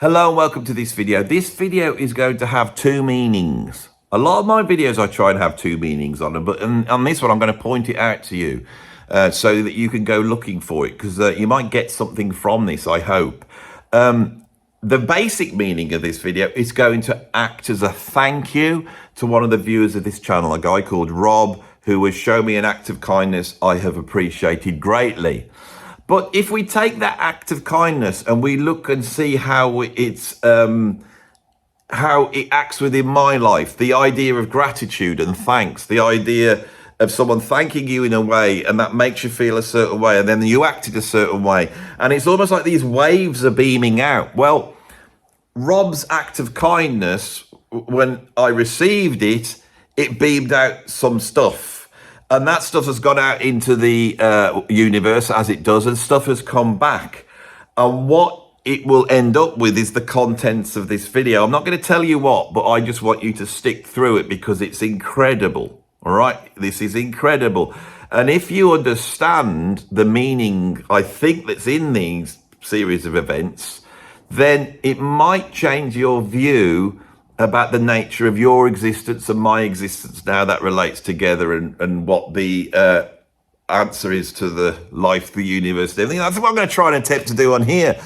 Hello and welcome to this video. This video is going to have two meanings. A lot of my videos I try and have two meanings on them, but on this one I'm going to point it out to you so that you can go looking for it, because you might get something from this, I hope. The basic meaning of this video is going to act as a thank you to one of the viewers of this channel, a guy called Rob, who has shown me an act of kindness I have appreciated greatly. But if we take that act of kindness and we look and see how it acts within my life, the idea of gratitude and thanks, the idea of someone thanking you in a way and that makes you feel a certain way and then you acted a certain way. And it's almost like these waves are beaming out. Well, Rob's act of kindness, when I received it, it beamed out some stuff. And that stuff has gone out into the universe as it does, and stuff has come back. And what it will end up with is the contents of this video. I'm not going to tell you what, but I just want you to stick through it because it's incredible. All right, this is incredible. And if you understand the meaning, I think, that's in these series of events, then it might change your view about the nature of your existence and my existence, now that relates together, and what the answer is to the life, the universe, and everything. That's what I'm going to try and attempt to do on here.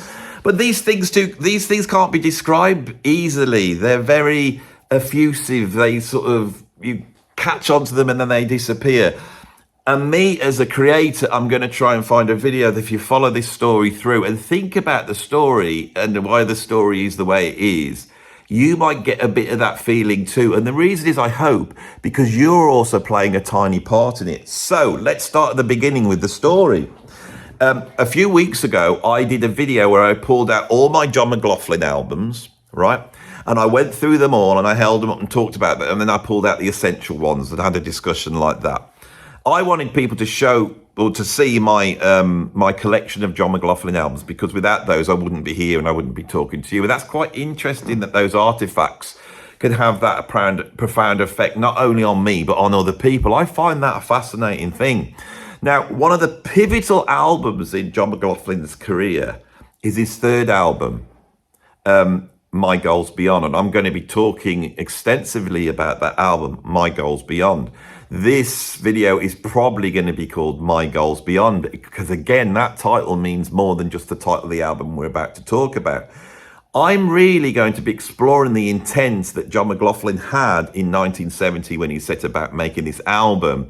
But these things can't be described easily. They're very effusive. They sort of, you catch onto them and then they disappear. And me as a creator, I'm going to try and find a video that if you follow this story through and think about the story and why the story is the way it is, you might get a bit of that feeling too. And the reason is, I hope, because you're also playing a tiny part in it. So let's start at the beginning with the story. A few weeks ago, I did a video where I pulled out all my John McLaughlin albums, right? And I went through them all and I held them up and talked about them. And then I pulled out the essential ones and had a discussion like that. I wanted people to show or to see my my collection of John McLaughlin albums, because without those I wouldn't be here and I wouldn't be talking to you. And that's quite interesting that those artifacts can have that profound effect, not only on me, but on other people. I find that a fascinating thing. Now, one of the pivotal albums in John McLaughlin's career is his third album, My Goals Beyond. And I'm going to be talking extensively about that album, My Goals Beyond. This video is probably going to be called My Goals Beyond, because again, that title means more than just the title of the album we're about to talk about. I'm really going to be exploring the intent that John McLaughlin had in 1970 when he set about making this album.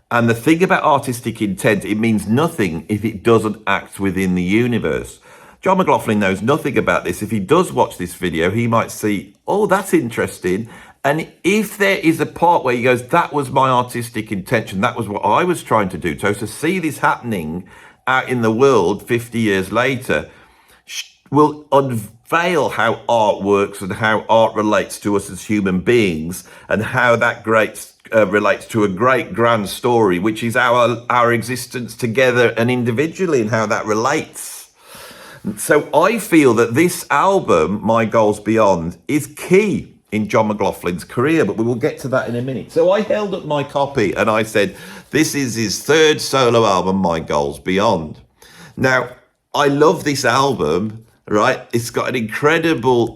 And the thing about artistic intent, it means nothing if it doesn't act within the universe. John McLaughlin knows nothing about this. If he does watch this video, he might see, oh, that's interesting. And if there is a part where he goes, that was my artistic intention, that was what I was trying to do. So to see this happening out in the world 50 years later will unveil how art works and how art relates to us as human beings, and how that relates to a great grand story, which is our existence together and individually, and how that relates. So I feel that this album, My Goals Beyond, is key in John McLaughlin's career, but we will get to that in a minute. So I held up my copy and I said, this is his third solo album, My Goals Beyond. Now, I love this album, right? It's got an incredible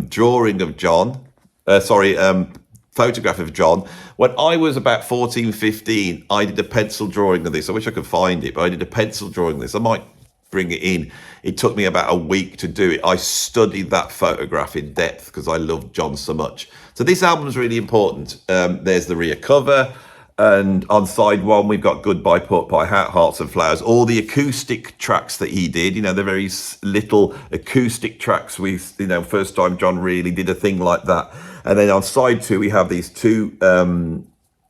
drawing of John, photograph of John. When I was about 14, 15, I did a pencil drawing of this. I wish I could find it, but I did a pencil drawing of this. I might bring it in. It took me about a week to do it. I studied that photograph in depth because I loved John so much. So this album is really important. There's the rear cover, and on side one we've got Goodbye Pork Pie, Hearts and Flowers, all the acoustic tracks that he did, you know, the very little acoustic tracks. First time John really did a thing like that. And then on side two we have these two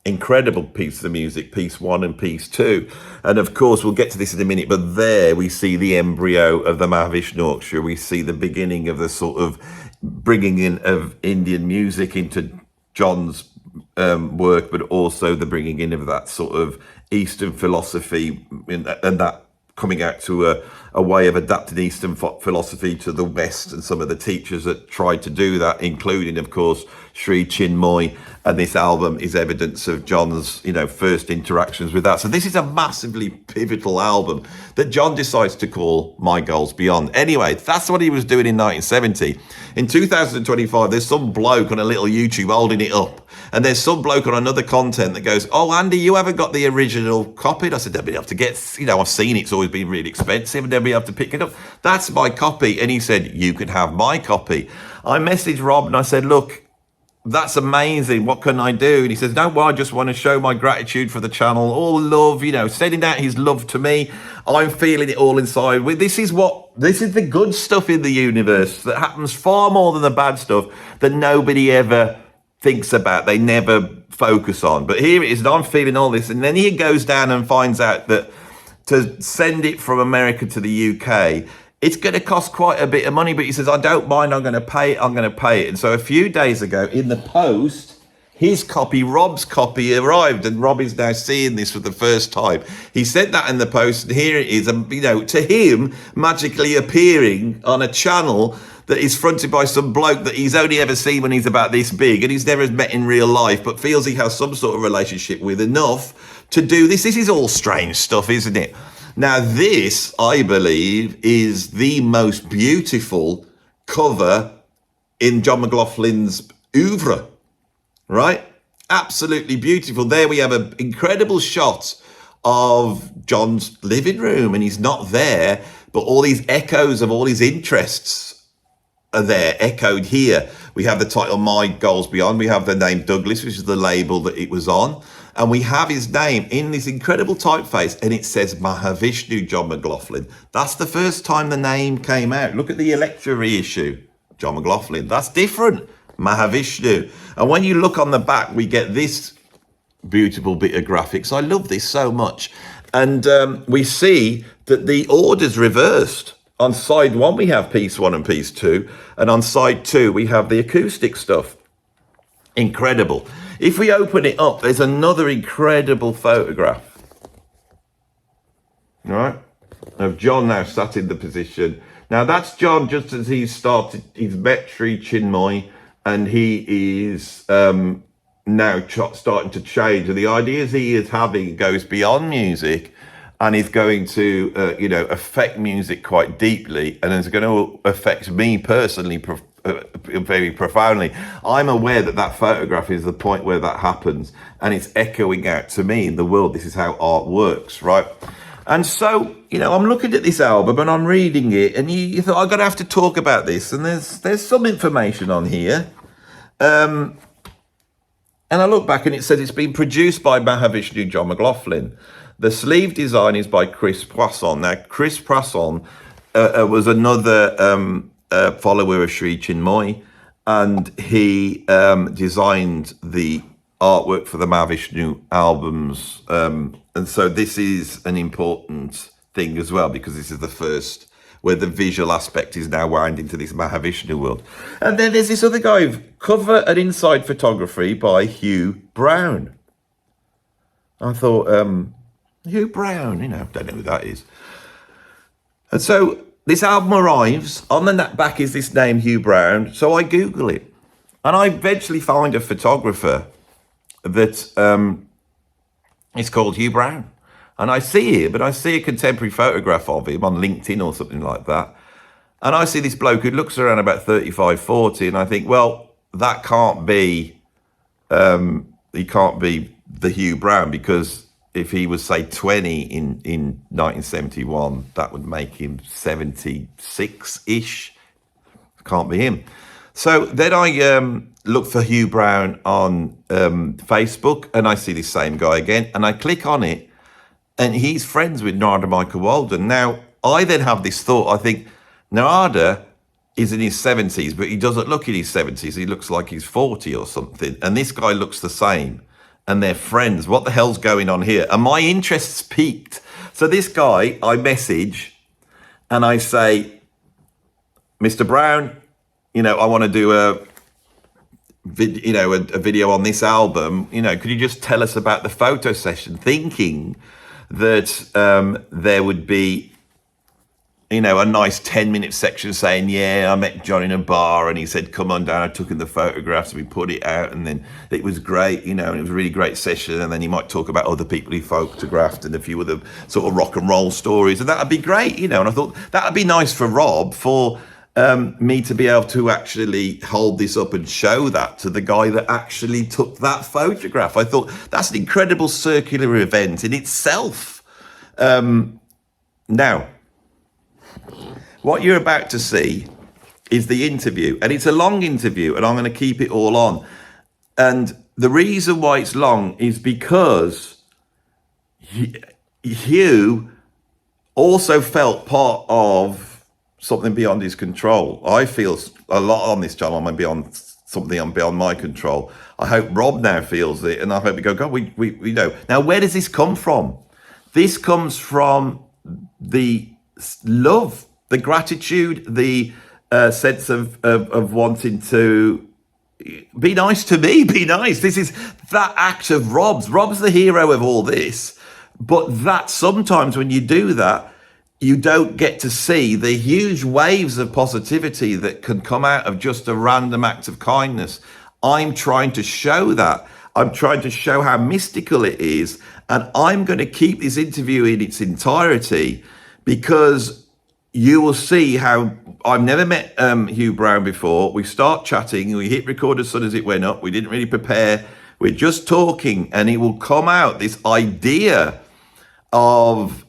incredible pieces of music, piece one and piece two. And of course, we'll get to this in a minute, but there we see the embryo of the Mahavishnu Orchestra. We see the beginning of the sort of bringing in of Indian music into John's work, but also the bringing in of that sort of Eastern philosophy and that coming out to a way of adapting Eastern philosophy to the West, and some of the teachers that tried to do that, including, of course, Sri Chinmoy. And this album is evidence of John's, first interactions with that. So this is a massively pivotal album that John decides to call My Goals Beyond. Anyway, that's what he was doing in 1970. In 2025, there's some bloke on a little YouTube holding it up. And there's some bloke on another content that goes, "Oh, Andy, you haven't got the original copy." And I said, "They'll be able to get, I've seen it's always been really expensive and they'll be able to pick it up. That's my copy." And he said, "You can have my copy." I messaged Rob and I said, "Look, that's amazing. What can I do?" And he says, "No, well, I just want to show my gratitude for the channel. All love, sending out his love to me. I'm feeling it all inside. This is the good stuff in the universe that happens far more than the bad stuff that nobody ever thinks about. They never focus on. But here it is, and I'm feeling all this." And then he goes down and finds out that to send it from America to the UK, it's going to cost quite a bit of money. But he says, "I don't mind, I'm going to pay it. And so a few days ago in the post, his copy, Rob's copy, arrived, and Rob is now seeing this for the first time. He sent that in the post, and here it is, to him, magically appearing on a channel that is fronted by some bloke that he's only ever seen when he's about this big, and he's never met in real life, but feels he has some sort of relationship with enough to do this. This is all strange stuff, isn't it? Now, this, I believe, is the most beautiful cover in John McLaughlin's oeuvre, right? Absolutely beautiful. There we have an incredible shot of John's living room, and he's not there, but all these echoes of all his interests are there, echoed here. We have the title My Goals Beyond. We have the name Douglas, which is the label that it was on. And we have his name in this incredible typeface, and it says Mahavishnu John McLaughlin. That's the first time the name came out. Look at the Electra reissue, John McLaughlin. That's different, Mahavishnu. And when you look on the back, we get this beautiful bit of graphics. I love this so much. And we see that the order's reversed. On side one, we have piece one and piece two. And on side two, we have the acoustic stuff. Incredible. If we open it up, there's another incredible photograph, right, of John now sat in the position. Now, that's John just as he's met Sri Chinmoy, and he is now starting to change. And the ideas he is having goes beyond music, and is going to, affect music quite deeply, and is going to affect me personally very profoundly. I'm aware that photograph is the point where that happens, and it's echoing out to me in the world. This is how art works, right? And so, I'm looking at this album and I'm reading it, and you thought, I'm going to have to talk about this, and there's some information on here. And I look back and it says it's been produced by Mahavishnu John McLaughlin. The sleeve design is by Chris Poisson. Now, Chris Poisson was another follower of Sri Chinmoy, and he designed the artwork for the Mahavishnu albums. And so this is an important thing as well, because this is the first where the visual aspect is now wound into this Mahavishnu world. And then there's this other guy, cover and inside photography by Hugh Brown. I thought, Hugh Brown, don't know who that is. And so this album arrives, on the back is this name, Hugh Brown, so I Google it. And I eventually find a photographer that is called Hugh Brown. And I see him, and I see a contemporary photograph of him on LinkedIn or something like that. And I see this bloke who looks around about 35, 40, and I think, well, that can't be, he can't be the Hugh Brown, because if he was, say, 20 in 1971, that would make him 76-ish. Can't be him. So then I look for Hugh Brown on Facebook, and I see this same guy again, and I click on it, and he's friends with Narada Michael Walden. Now, I then have this thought, I think, Narada is in his 70s, but he doesn't look in his 70s. He looks like he's 40 or something, and this guy looks the same. And they're friends. What the hell's going on here? And my interest's peaked. So this guy, I message and I say, Mr. Brown, I want to do a video on this album. Could you just tell us about the photo session? Thinking that there would be a nice 10-minute section saying, yeah, I met John in a bar and he said, come on down. I took him the photographs and we put it out, and then it was great, and it was a really great session. And then he might talk about other people he photographed and a few other sort of rock and roll stories, and that'd be great, and I thought that'd be nice for Rob, for me to be able to actually hold this up and show that to the guy that actually took that photograph. I thought that's an incredible circular event in itself. Now, what you're about to see is the interview, and it's a long interview, and I'm going to keep it all on. And the reason why it's long is because Hugh also felt part of something beyond his control. I feel a lot on this channel, I'm beyond something beyond my control. I hope Rob now feels it, and I hope we go, God, we know. Now, where does this come from? This comes from the love, the gratitude, the sense of wanting to be nice to me, be nice. This is that act of Rob's. Rob's the hero of all this. But that sometimes when you do that, you don't get to see the huge waves of positivity that can come out of just a random act of kindness. I'm trying to show that. I'm trying to show how mystical it is. And I'm going to keep this interview in its entirety, because you will see how I've never met Hugh Brown before. We start chatting, we hit record as soon as it went up. We didn't really prepare. We're just talking, and it will come out, this idea of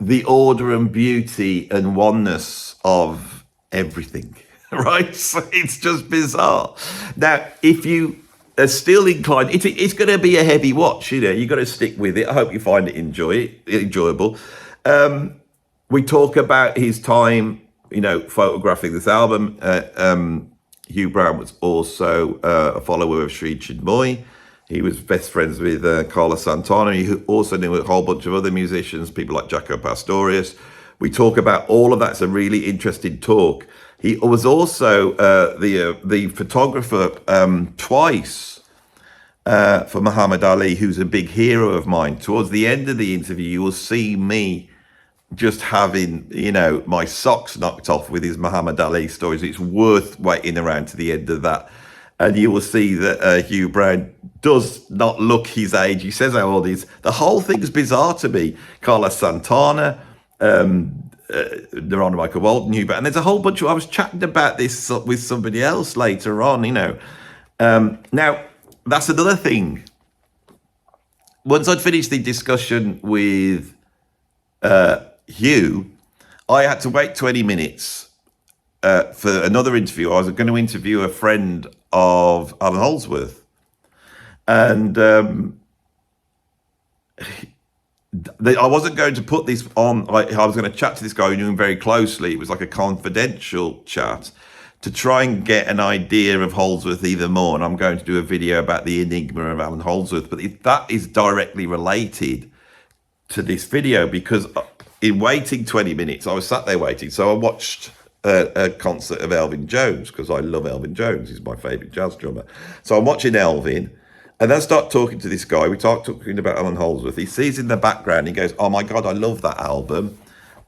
the order and beauty and oneness of everything, right? So it's just bizarre. Now, if you are still inclined, it's going to be a heavy watch, you've got to stick with it. I hope you find it enjoyable. We talk about his time, photographing this album. Hugh Brown was also a follower of Sri Chinmoy. He was best friends with Carlos Santana. He also knew a whole bunch of other musicians, people like Jaco Pastorius. We talk about all of that. It's a really interesting talk. He was also the photographer twice for Muhammad Ali, who's a big hero of mine. Towards the end of the interview, you will see me just having, my socks knocked off with his Muhammad Ali stories. It's worth waiting around to the end of that. And you will see that Hugh Brown does not look his age. He says how old he is. The whole thing's bizarre to me. Carlos Santana, Narana Michael Walton, Hugh Brown. And there's a whole bunch of, I was chatting about this with somebody else later on, Now, that's another thing. Once I'd finished the discussion with Hugh, I had to wait 20 minutes for another interview. I was going to interview a friend of Alan Holdsworth, and I wasn't going to put this on. I was going to chat to this guy who knew him very closely. It was like a confidential chat to try and get an idea of Holdsworth even more. And I'm going to do a video about the enigma of Alan Holdsworth, but that is directly related to this video, because in waiting 20 minutes, I was sat there waiting. So I watched a concert of Elvin Jones, because I love Elvin Jones. He's my favourite jazz drummer. So I'm watching Elvin, and then I start talking to this guy. We start talking about Alan Holdsworth. He sees in the background, he goes, oh my God, I love that album.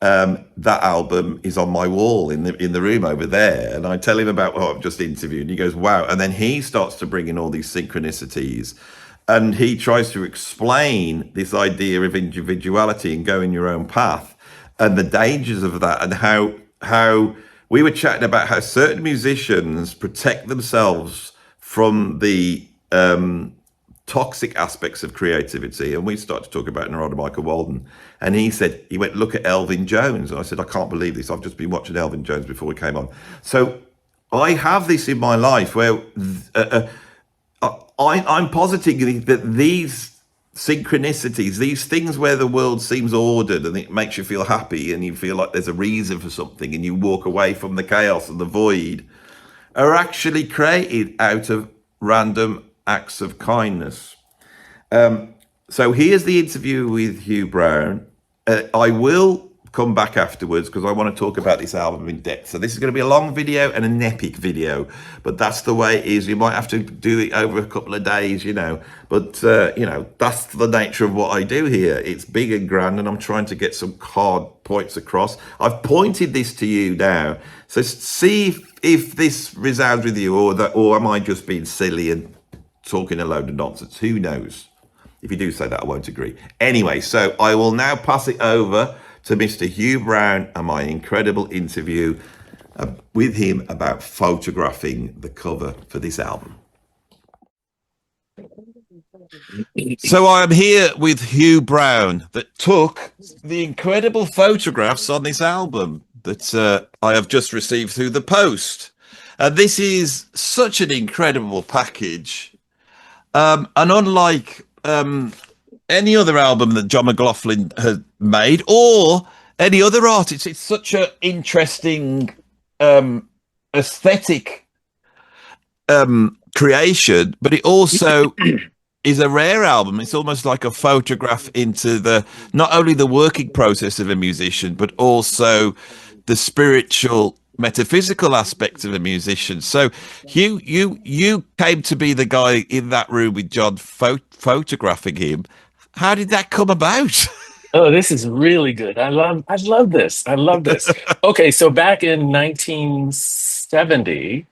That album is on my wall in the room over there. And I tell him about what I've just interviewed, and he goes, wow. And then he starts to bring in all these synchronicities. And he tries to explain this idea of individuality and going your own path, and the dangers of that, and how we were chatting about how certain musicians protect themselves from the toxic aspects of creativity. And we started to talk about Narada Michael Walden. And he said, he went, look at Elvin Jones. And I said, I can't believe this. I've just been watching Elvin Jones before we came on. So I have this in my life where I'm positing that these synchronicities, these things where the world seems ordered and it makes you feel happy and you feel like there's a reason for something and you walk away from the chaos and the void, are actually created out of random acts of kindness. So here's the interview with Hugh Brown. I will come back afterwards because I want to talk about this album in depth. So this is going to be a long video and an epic video, but that's the way it is. You might have to do it over a couple of days, you know, but you know, that's the nature of what I do here. It's big and grand, and I'm trying to get some hard points across. I've pointed this to you now, so see if this resounds with you, or am I just being silly and talking a load of nonsense? Who knows? If you do say that, I won't agree. Anyway, so I will now pass it over to Mr. Hugh Brown and my incredible interview with him about photographing the cover for this album. So I am here with Hugh Brown that took the incredible photographs on this album that I have just received through the post. This is such an incredible package. And unlike any other album that John McLaughlin has made, or any other artist, it's such an interesting aesthetic creation, but it also is a rare album. It's almost like a photograph into the not only the working process of a musician, but also the spiritual, metaphysical aspect of a musician. So you came to be the guy in that room with John photographing him. How did that come about? Oh, this is really good. I love this. I love this. Okay, so back in 1970,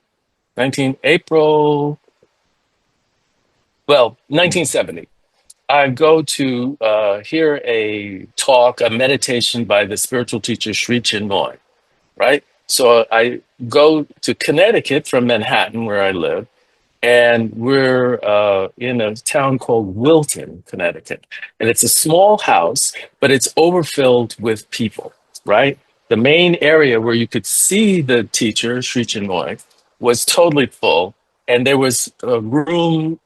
1970, I go to hear a talk, a meditation by the spiritual teacher Sri Chinmoy, right? So I go to Connecticut from Manhattan, where I live, and we're in a town called Wilton, Connecticut. And it's a small house, but it's overfilled with people, right? The main area where you could see the teacher, Sri Chinmoy, was totally full. And there was a room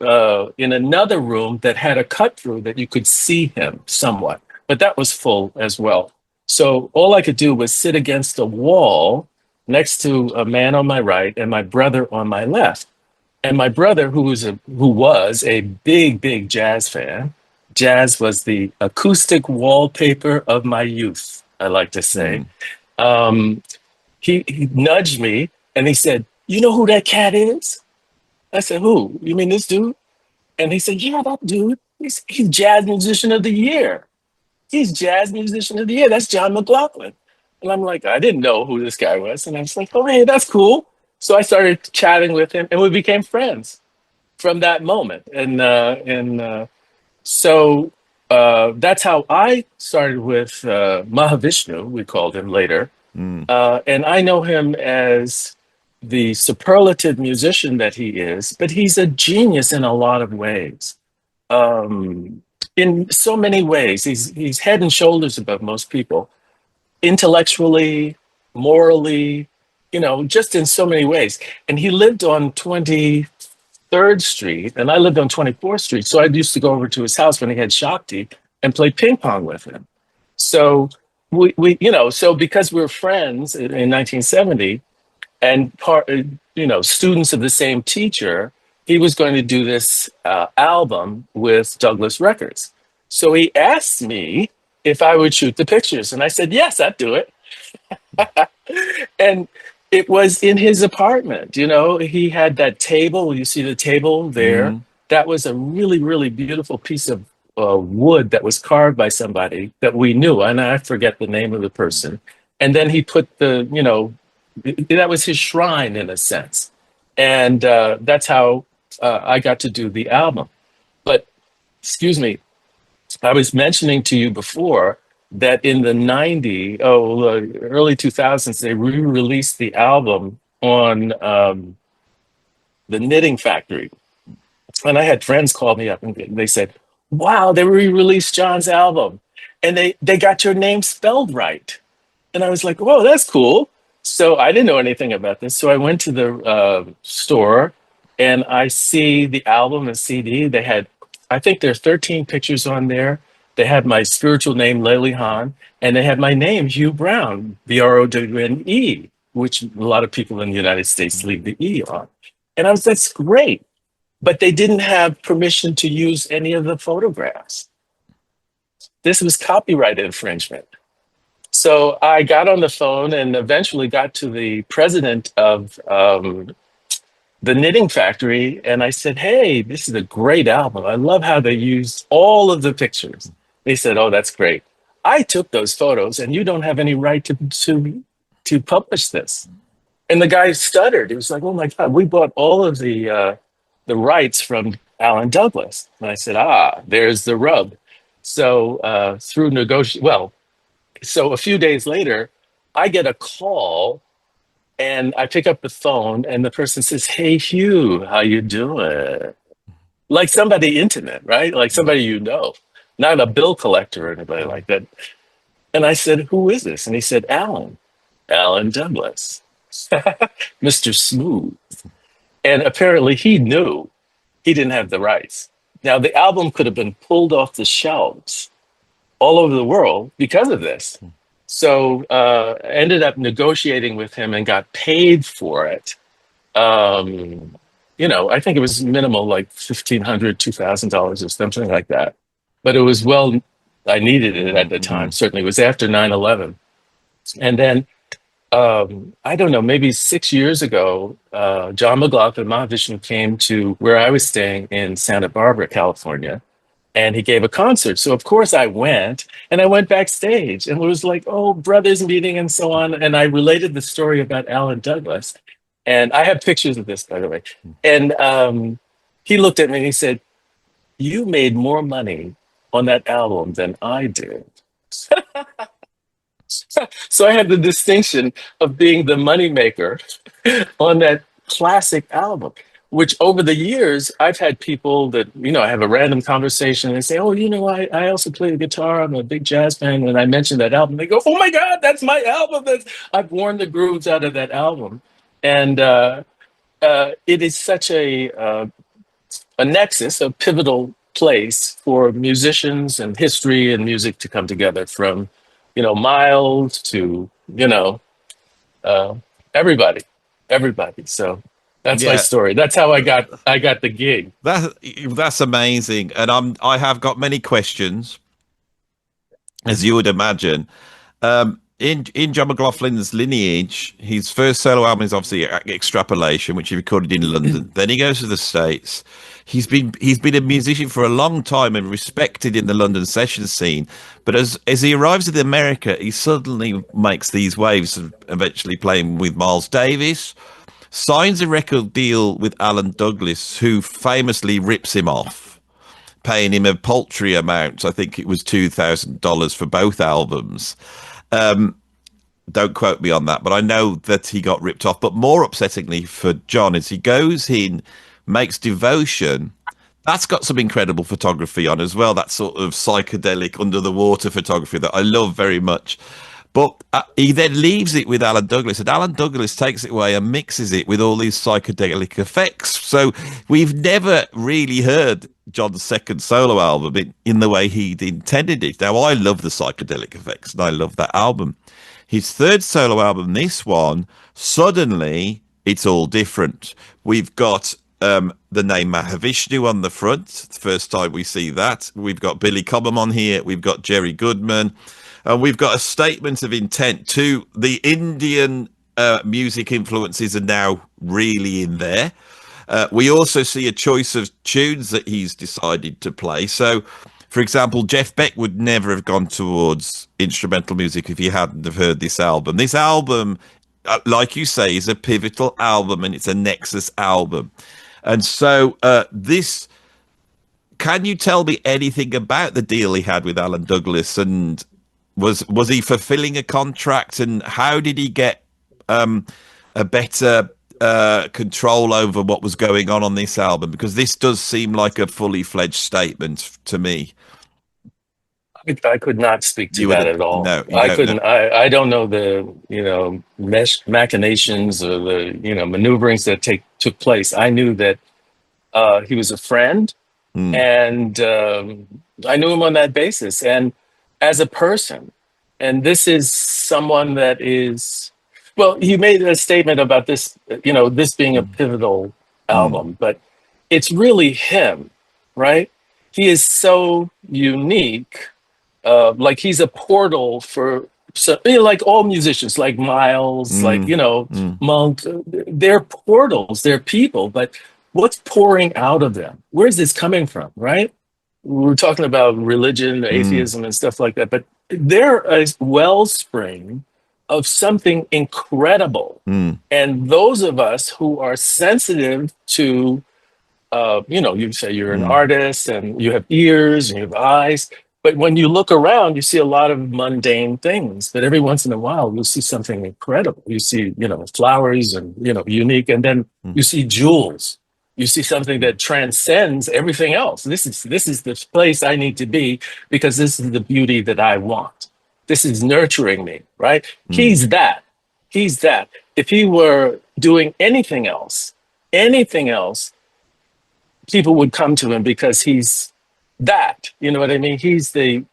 in another room that had a cut through that you could see him somewhat, but that was full as well. So all I could do was sit against a wall next to a man on my right and my brother on my left. And my brother, who was a big jazz fan, jazz was the acoustic wallpaper of my youth, I like to say. He nudged me and he said, "You know who that cat is?" I said, "Who? You mean this dude?" And he said, "Yeah, that dude. He's Jazz Musician of the Year. He's Jazz Musician of the Year. That's John McLaughlin." And I'm like, I didn't know who this guy was. And I was like, "Oh, hey, that's cool." So I started chatting with him, and we became friends from that moment. So that's how I started with Mahavishnu, we called him later. And I know him as the superlative musician that he is, but he's a genius in a lot of ways. In so many ways, he's head and shoulders above most people, intellectually, morally, you know, just in so many ways. And he lived on 23rd Street, and I lived on 24th Street. So I used to go over to his house when he had Shakti and play ping pong with him. So we you know, so because we were friends in 1970 and students of the same teacher, he was going to do this album with Douglas Records. So he asked me if I would shoot the pictures, and I said, yes, I'd do it. And it was in his apartment. You know, he had that table. You see the table there? That was a really beautiful piece of wood that was carved by somebody that we knew, and I forget the name of the person. And then he put that was his shrine in a sense. And that's how I got to do the album. But, excuse me, I was mentioning to you before that in the early 2000s, they re-released the album on the Knitting Factory. And I had friends call me up and they said, wow, they re-released John's album and they got your name spelled right. And I was like, whoa, that's cool. So I didn't know anything about this. So I went to the store and I see the album and CD. They had, I think there's 13 pictures on there. They had my spiritual name, Lely Han, and they had my name, Hugh Brown, Browne, which a lot of people in the United States leave the E on. And I was, that's great. But they didn't have permission to use any of the photographs. This was copyright infringement. So I got on the phone and eventually got to the president of the Knitting Factory, and I said, "Hey, this is a great album. I love how they used all of the pictures." They said, "Oh, that's great. I took those photos, and you don't have any right to publish this." And the guy stuttered. He was like, "Oh my God, we bought all of the rights from Alan Douglas." And I said, "Ah, there's the rub." So through well, so a few days later, I get a call and I pick up the phone and the person says, "Hey Hugh, how you doing?" Like somebody intimate, right? Like somebody you know, not a bill collector or anybody like that. And I said, "Who is this?" And he said, Alan Douglas, Mr. Smooth. And apparently he knew he didn't have the rights. Now the album could have been pulled off the shelves all over the world because of this. So ended up negotiating with him and got paid for it. Um, I think it was minimal, like $1,500, $2,000 or something like that. But it was I needed it at the time. Certainly, it was after 9/11. And then I don't know, maybe 6 years ago, John McLaughlin Mahavishnu came to where I was staying in Santa Barbara, California, and he gave a concert. So of course I went, and I went backstage, and it was like, oh, brothers meeting and so on. And I related the story about Alan Douglas, and I have pictures of this, by the way. And he looked at me and he said, "You made more money on that album than I did." So I had the distinction of being the moneymaker on that classic album, which over the years, I've had people that, I have a random conversation and they say, "Oh, I also play the guitar. I'm a big jazz fan." And I mention that album. They go, "Oh my God, that's my album. I've worn the grooves out of that album." And it is such a nexus, a pivotal place for musicians and history and music to come together from, Miles to, uh, everybody, everybody. So that's my Yeah, story. That's how I got the gig. that's amazing, and I have got many questions, as you would imagine. In John McLaughlin's lineage, his first solo album is obviously Extrapolation, which he recorded in London. Then he goes to the States. He's been a musician for a long time and respected in the London session scene. But as he arrives in America, he suddenly makes these waves of eventually playing with Miles Davis, signs a record deal with Alan Douglas, who famously rips him off, paying him a paltry amount. I think it was $2,000 for both albums. Don't quote me on that, but I know that he got ripped off. But more upsettingly for John is he goes in, makes Devotion. That's got some incredible photography on as well. That sort of psychedelic under the water photography that I love very much. But he then leaves it with Alan Douglas, and Alan Douglas takes it away and mixes it with all these psychedelic effects. So we've never really heard John's second solo album in the way he'd intended it. Now, I love the psychedelic effects, and I love that album. His third solo album, this one, suddenly it's all different. We've got the name Mahavishnu on the front. The first time we see that. We've got Billy Cobham on here. We've got Jerry Goodman. And we've got a statement of intent too. The Indian music influences are now really in there. We also see a choice of tunes that he's decided to play. So, for example, Jeff Beck would never have gone towards instrumental music if he hadn't have heard this album. This album, like you say, is a pivotal album and it's a Nexus album. And so this, can you tell me anything about the deal he had with Alan Douglas, and was he fulfilling a contract, and how did he get a better control over what was going on this album? Because this does seem like a fully fledged statement to me. I could not speak to You that would at all. no, you I don't know. couldn't. I don't know the machinations or the maneuverings that took place. I knew that he was a friend, Mm, and I knew him on that basis, and as a person. And this is someone that is, well, you made a statement about this, this being a pivotal mm, album, but it's really him, right? He is so unique. Like he's a portal for So, like all musicians, like Miles, like, Mm, mm, Monk, they're portals, they're people, but what's pouring out of them? Where's this coming from, right? We're talking about religion, mm, atheism, and stuff like that, but they're a wellspring of something incredible. mm, And those of us who are sensitive to you say you're an mm, artist and you have ears and you have eyes, but when you look around, you see a lot of mundane things. But every once in a while, you'll see something incredible. You see, flowers and unique, and then mm, you see jewels. You see something mm, that transcends everything else. This is the place I need to be because this is the beauty that I want. This is nurturing me, right? mm, He's that. He's that. If he were doing anything else, people would come to him because he's that. You know what I mean? He's the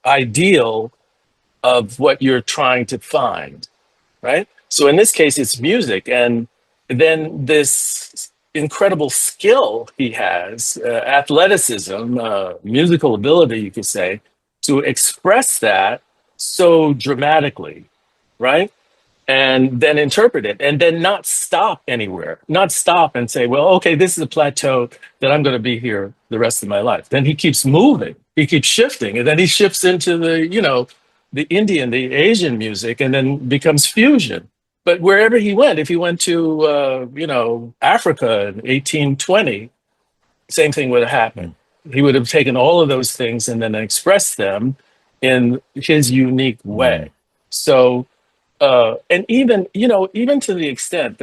ideal of what you're trying to find, right? So in this case, it's music, and then this incredible skill he has, athleticism, musical ability, you could say, to express that so dramatically, right? And then interpret it and then not stop anywhere, not stop and say, well, okay, this is a plateau that I'm going to be here the rest of my life. Then he keeps moving, he keeps shifting, and then he shifts into the Indian, the Asian music, and then becomes fusion. But wherever he went, if he went to, Africa in 1820, same thing would have happened. mm, He would have taken all of those things and then expressed them in his unique mm. way. So, and even to the extent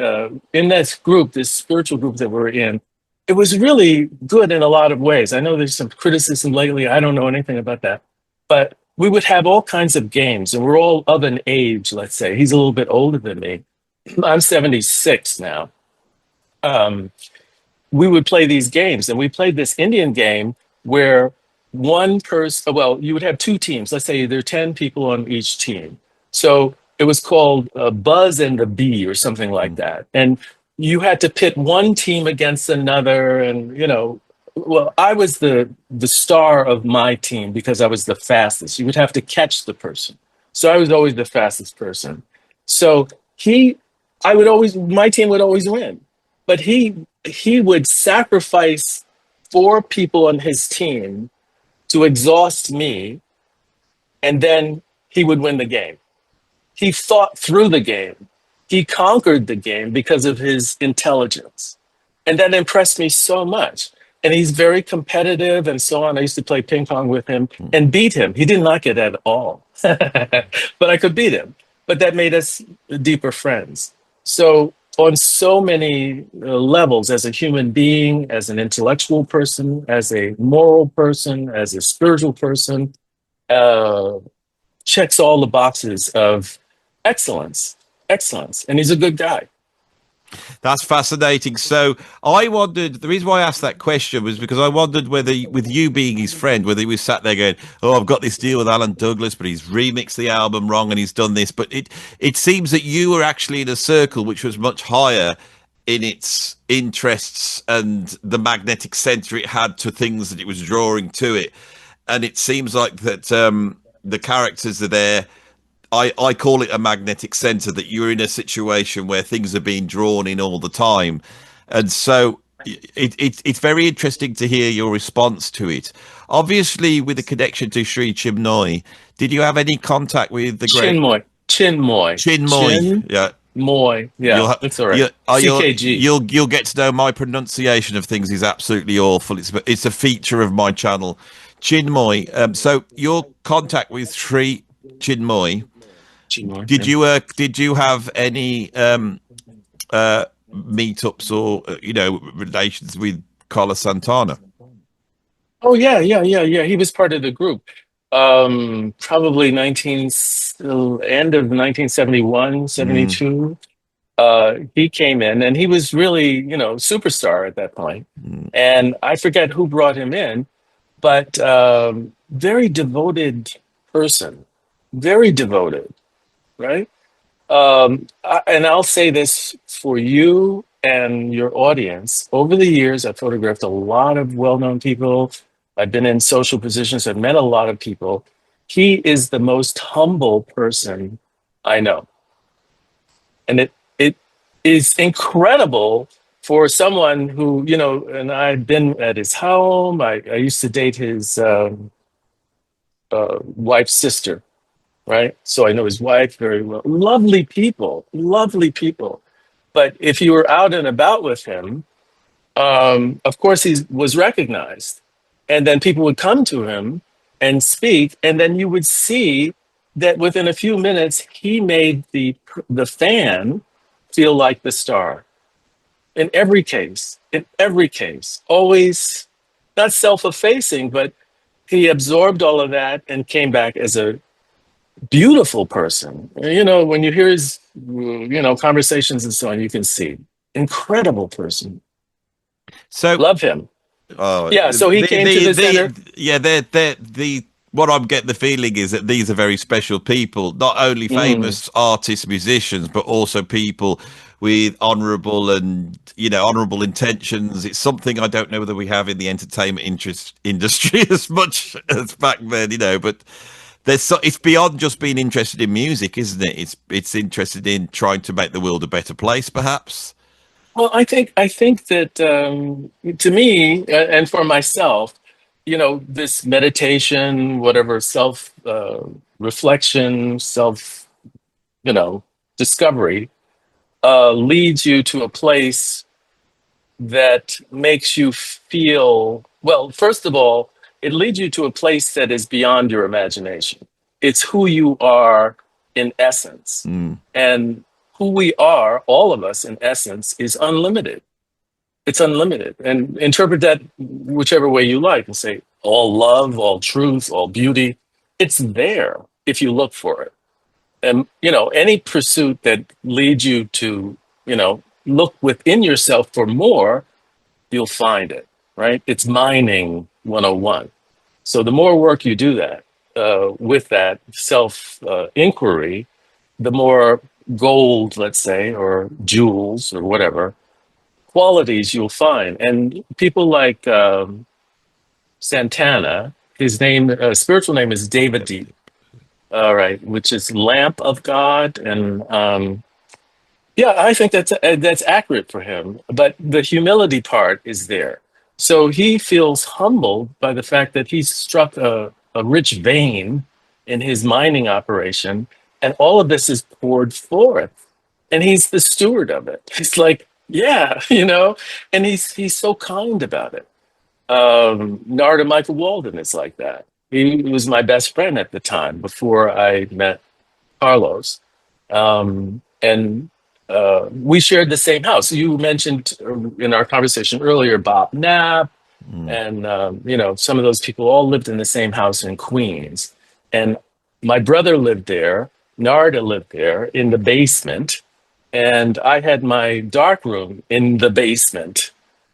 in this group, this spiritual group that we're in, it was really good in a lot of ways. I know there's some criticism lately. I don't know anything about that, but we would have all kinds of games, and we're all of an age. Let's say he's a little bit older than me. I'm 76 now. Um, we would play these games, and we played this Indian game where one person, well, you would have two teams. Let's say there are 10 people on each team. So it was called Buzz and the Bee or something like Mm. that. And you had to pit one team against another. And, well, I was the star of my team because I was the fastest. You would have to catch the person. So I was always the fastest person. So my team would always win, but he would sacrifice four people on his team to exhaust me, and then he would win the game. He thought through the game. He conquered the game because of his intelligence. And that impressed me so much. And he's very competitive and so on. I used to play ping pong with him and beat him. He didn't like it at all, but I could beat him. But that made us deeper friends. So, on so many levels, as a human being, as an intellectual person, as a moral person, as a spiritual person, uh, checks all the boxes of excellence, excellence. And he's a good guy. That's fascinating. So I wondered, the reason why I asked that question was because I wondered whether, with you being his friend, whether he was sat there going, "Oh, I've got this deal with Alan Douglas, but he's remixed the album wrong and he's done this." But it seems that you were actually in a circle which was much higher in its interests and the magnetic center it had to things that it was drawing to it. And it seems like that the characters are there. I call it a magnetic center, that you're in a situation where things are being drawn in all the time. And so it's very interesting to hear your response to it. Obviously, with the connection to Sri Chinmoy, did you have any contact with the great Chinmoy. Chinmoy? Yeah. Moy. Yeah, that's all right. CKG. You'll get to know my pronunciation of things is absolutely awful. It's a feature of my channel, Chinmoy. So your contact with Sri Chinmoy, Chinmoy. did you have any meetups or relations with Carlos Santana? Oh yeah. He was part of the group. Probably end of 1971, Mm, 72. He came in and he was really, superstar at that point. mm, And I forget who brought him in, but very devoted person, very devoted, right? And I'll say this for you and your audience. Over the years, I've photographed a lot of well-known people. I've been in social positions. I've met a lot of people. He is the most humble person I know. And it is incredible for someone who, and I've been at his home. I used to date his wife's sister, right? So I know his wife very well. Lovely people, lovely people. But if you were out and about with him, of course he was recognized. And then people would come to him and speak, and then you would see that within a few minutes, he made the fan feel like the star. In every case, always not self-effacing, but he absorbed all of that and came back as a beautiful person. When you hear his, conversations and so on, you can see incredible person. So, Love him. oh, Yeah. So he came to the center. yeah, the what I'm getting the feeling is that these are very special people, not only Mm. famous artists, musicians, but also people with honorable intentions. It's something I don't know whether we have in the entertainment industry as much as back then, but it's beyond just being interested in music, isn't it? It's interested in trying to make the world a better place, perhaps. Well, I think that to me and for myself, this meditation, whatever self reflection, self you know discovery leads you to a place that makes you feel well. First of all, it leads you to a place that is beyond your imagination. It's who you are in essence, Mm. and who we are, all of us in essence, is unlimited. It's unlimited. And interpret that whichever way you like and say, all love, all truth, all beauty. It's there if you look for it. And, any pursuit that leads you to, look within yourself for more, you'll find it, right? It's mining 101. So the more work you do that with that self inquiry, the more gold, let's say, or jewels or whatever qualities you'll find. And people like Santana, his name, spiritual name is David D. All right, which is Lamp of God, and yeah, I think that's accurate for him. But the humility part is there, so he feels humbled by the fact that he's struck a rich vein in his mining operation, and all of this is poured forth, and he's the steward of it. He's like, yeah, and he's so kind about it. Narada Michael Walden is like that. He was my best friend at the time before I met Carlos. And we shared the same house. You mentioned in our conversation earlier Bob Knapp, Mm. and some of those people all lived in the same house in Queens. And my brother lived there. Narada lived there in the basement, and I had my dark room in the basement,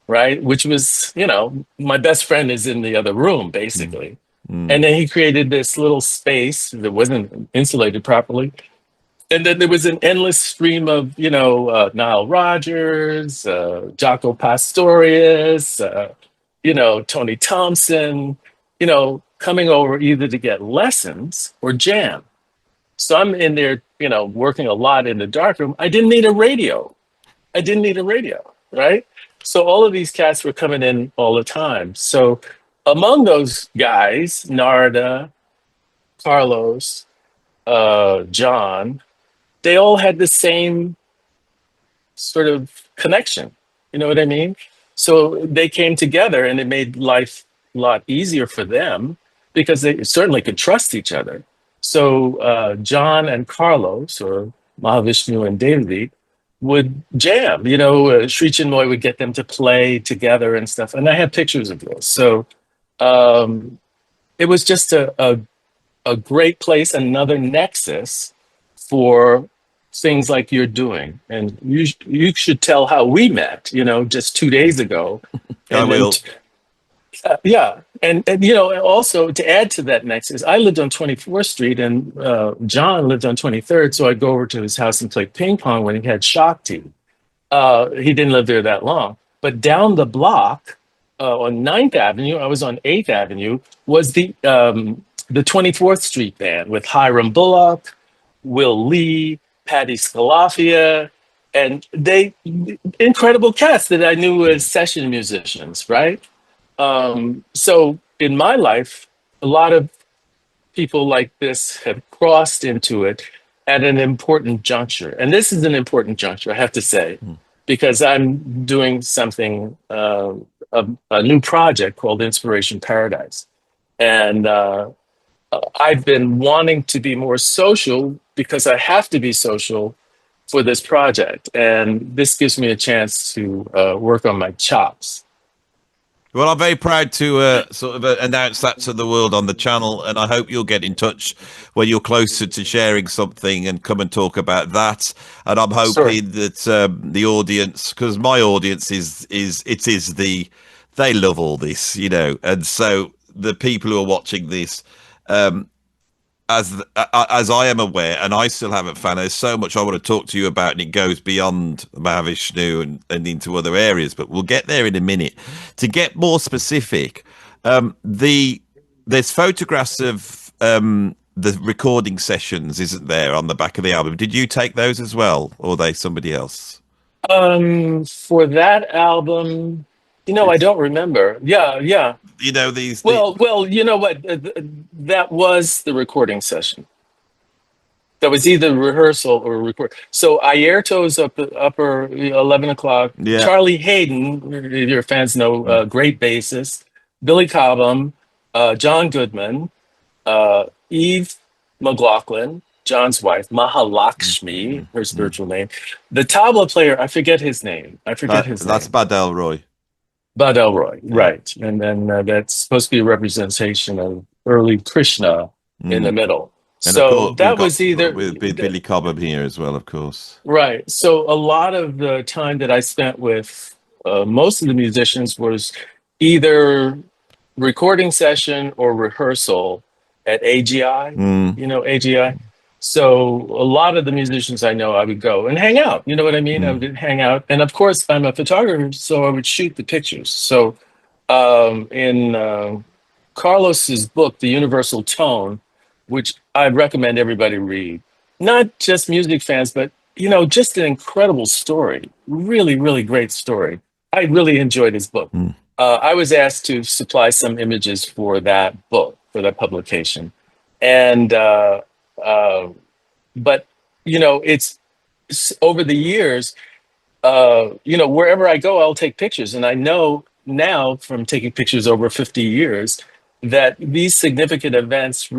right? Which was, my best friend is in the other room, Mm. basically. Mm. And then he created this little space that wasn't insulated properly. And then there was an endless stream of, Nile Rodgers, Jaco Pastorius, Tony Thompson, coming over either to get lessons or jam. So I'm in there, working a lot in the darkroom. I didn't need a radio. I didn't need a radio, right? So all of these cats were coming in all the time. So among those guys, Narda, Carlos, John, they all had the same sort of connection. You know what I mean? So they came together and it made life a lot easier for them because they certainly could trust each other. So John and Carlos, or Mahavishnu and Devi, would jam. Sri Chinmoy would get them to play together and stuff. And I have pictures of this. So um, it was just a great place, another nexus for things like you're doing. And you should tell how we met, just 2 days ago. I And then, will. yeah. And, also to add to that nexus, I lived on 24th Street and John lived on 23rd. So I'd go over to his house and play ping pong when he had Shakti. He didn't live there that long. But down the block on 9th Avenue, I was on 8th Avenue, was the the 24th Street Band with Hiram Bullock, Will Lee, Patty Scalafia, and they incredible cast that I knew as session musicians, right? So in my life, a lot of people like this have crossed into it at an important juncture. And this is an important juncture, I have to say, because I'm doing something, a new project called Inspiration Paradise. And I've been wanting to be more social because I have to be social for this project. And this gives me a chance to work on my chops. Well, I'm very proud to sort of announce that to the world on the channel, and I hope you'll get in touch when you're closer to sharing something and come and talk about that. And I'm hoping that the audience, because my audience is they love all this, you know, and so the people who are watching this. As I am aware, and I still haven't found, there's so much I want to talk to you about, and it goes beyond Mahavishnu and into other areas. But we'll get there in a minute. To get more specific, there's photographs of the recording sessions, isn't there, on the back of the album? Did you take those as well, or are they somebody else? For that album, I don't remember. Yeah. You know these. Well, you know what? That was the recording session. That was either rehearsal or record. So Airto's upper 11 o'clock. Yeah. Charlie Hayden, your fans know, great bassist. Billy Cobham, John Goodman, Eve McLaughlin, John's wife, Mahalakshmi, her spiritual name. The tabla player, I forget his name. That's Badal Roy. Badal Roy, right. And then that's supposed to be a representation of early Krishna in the middle. And so that was either... With Billy Cobham here as well, of course. Right. So a lot of the time that I spent with most of the musicians was either recording session or rehearsal at AGI, AGI. So a lot of the musicians I know, I would go and hang out. You know what I mean? I would hang out. And of course, I'm a photographer, so I would shoot the pictures. So in Carlos's book, The Universal Tone, which I'd recommend everybody read, not just music fans, but, just an incredible story. Really, really great story. I really enjoyed his book. I was asked to supply some images for that book, for that publication. And... but it's over the years, wherever I go, I'll take pictures. And I know now from taking pictures over 50 years that these significant events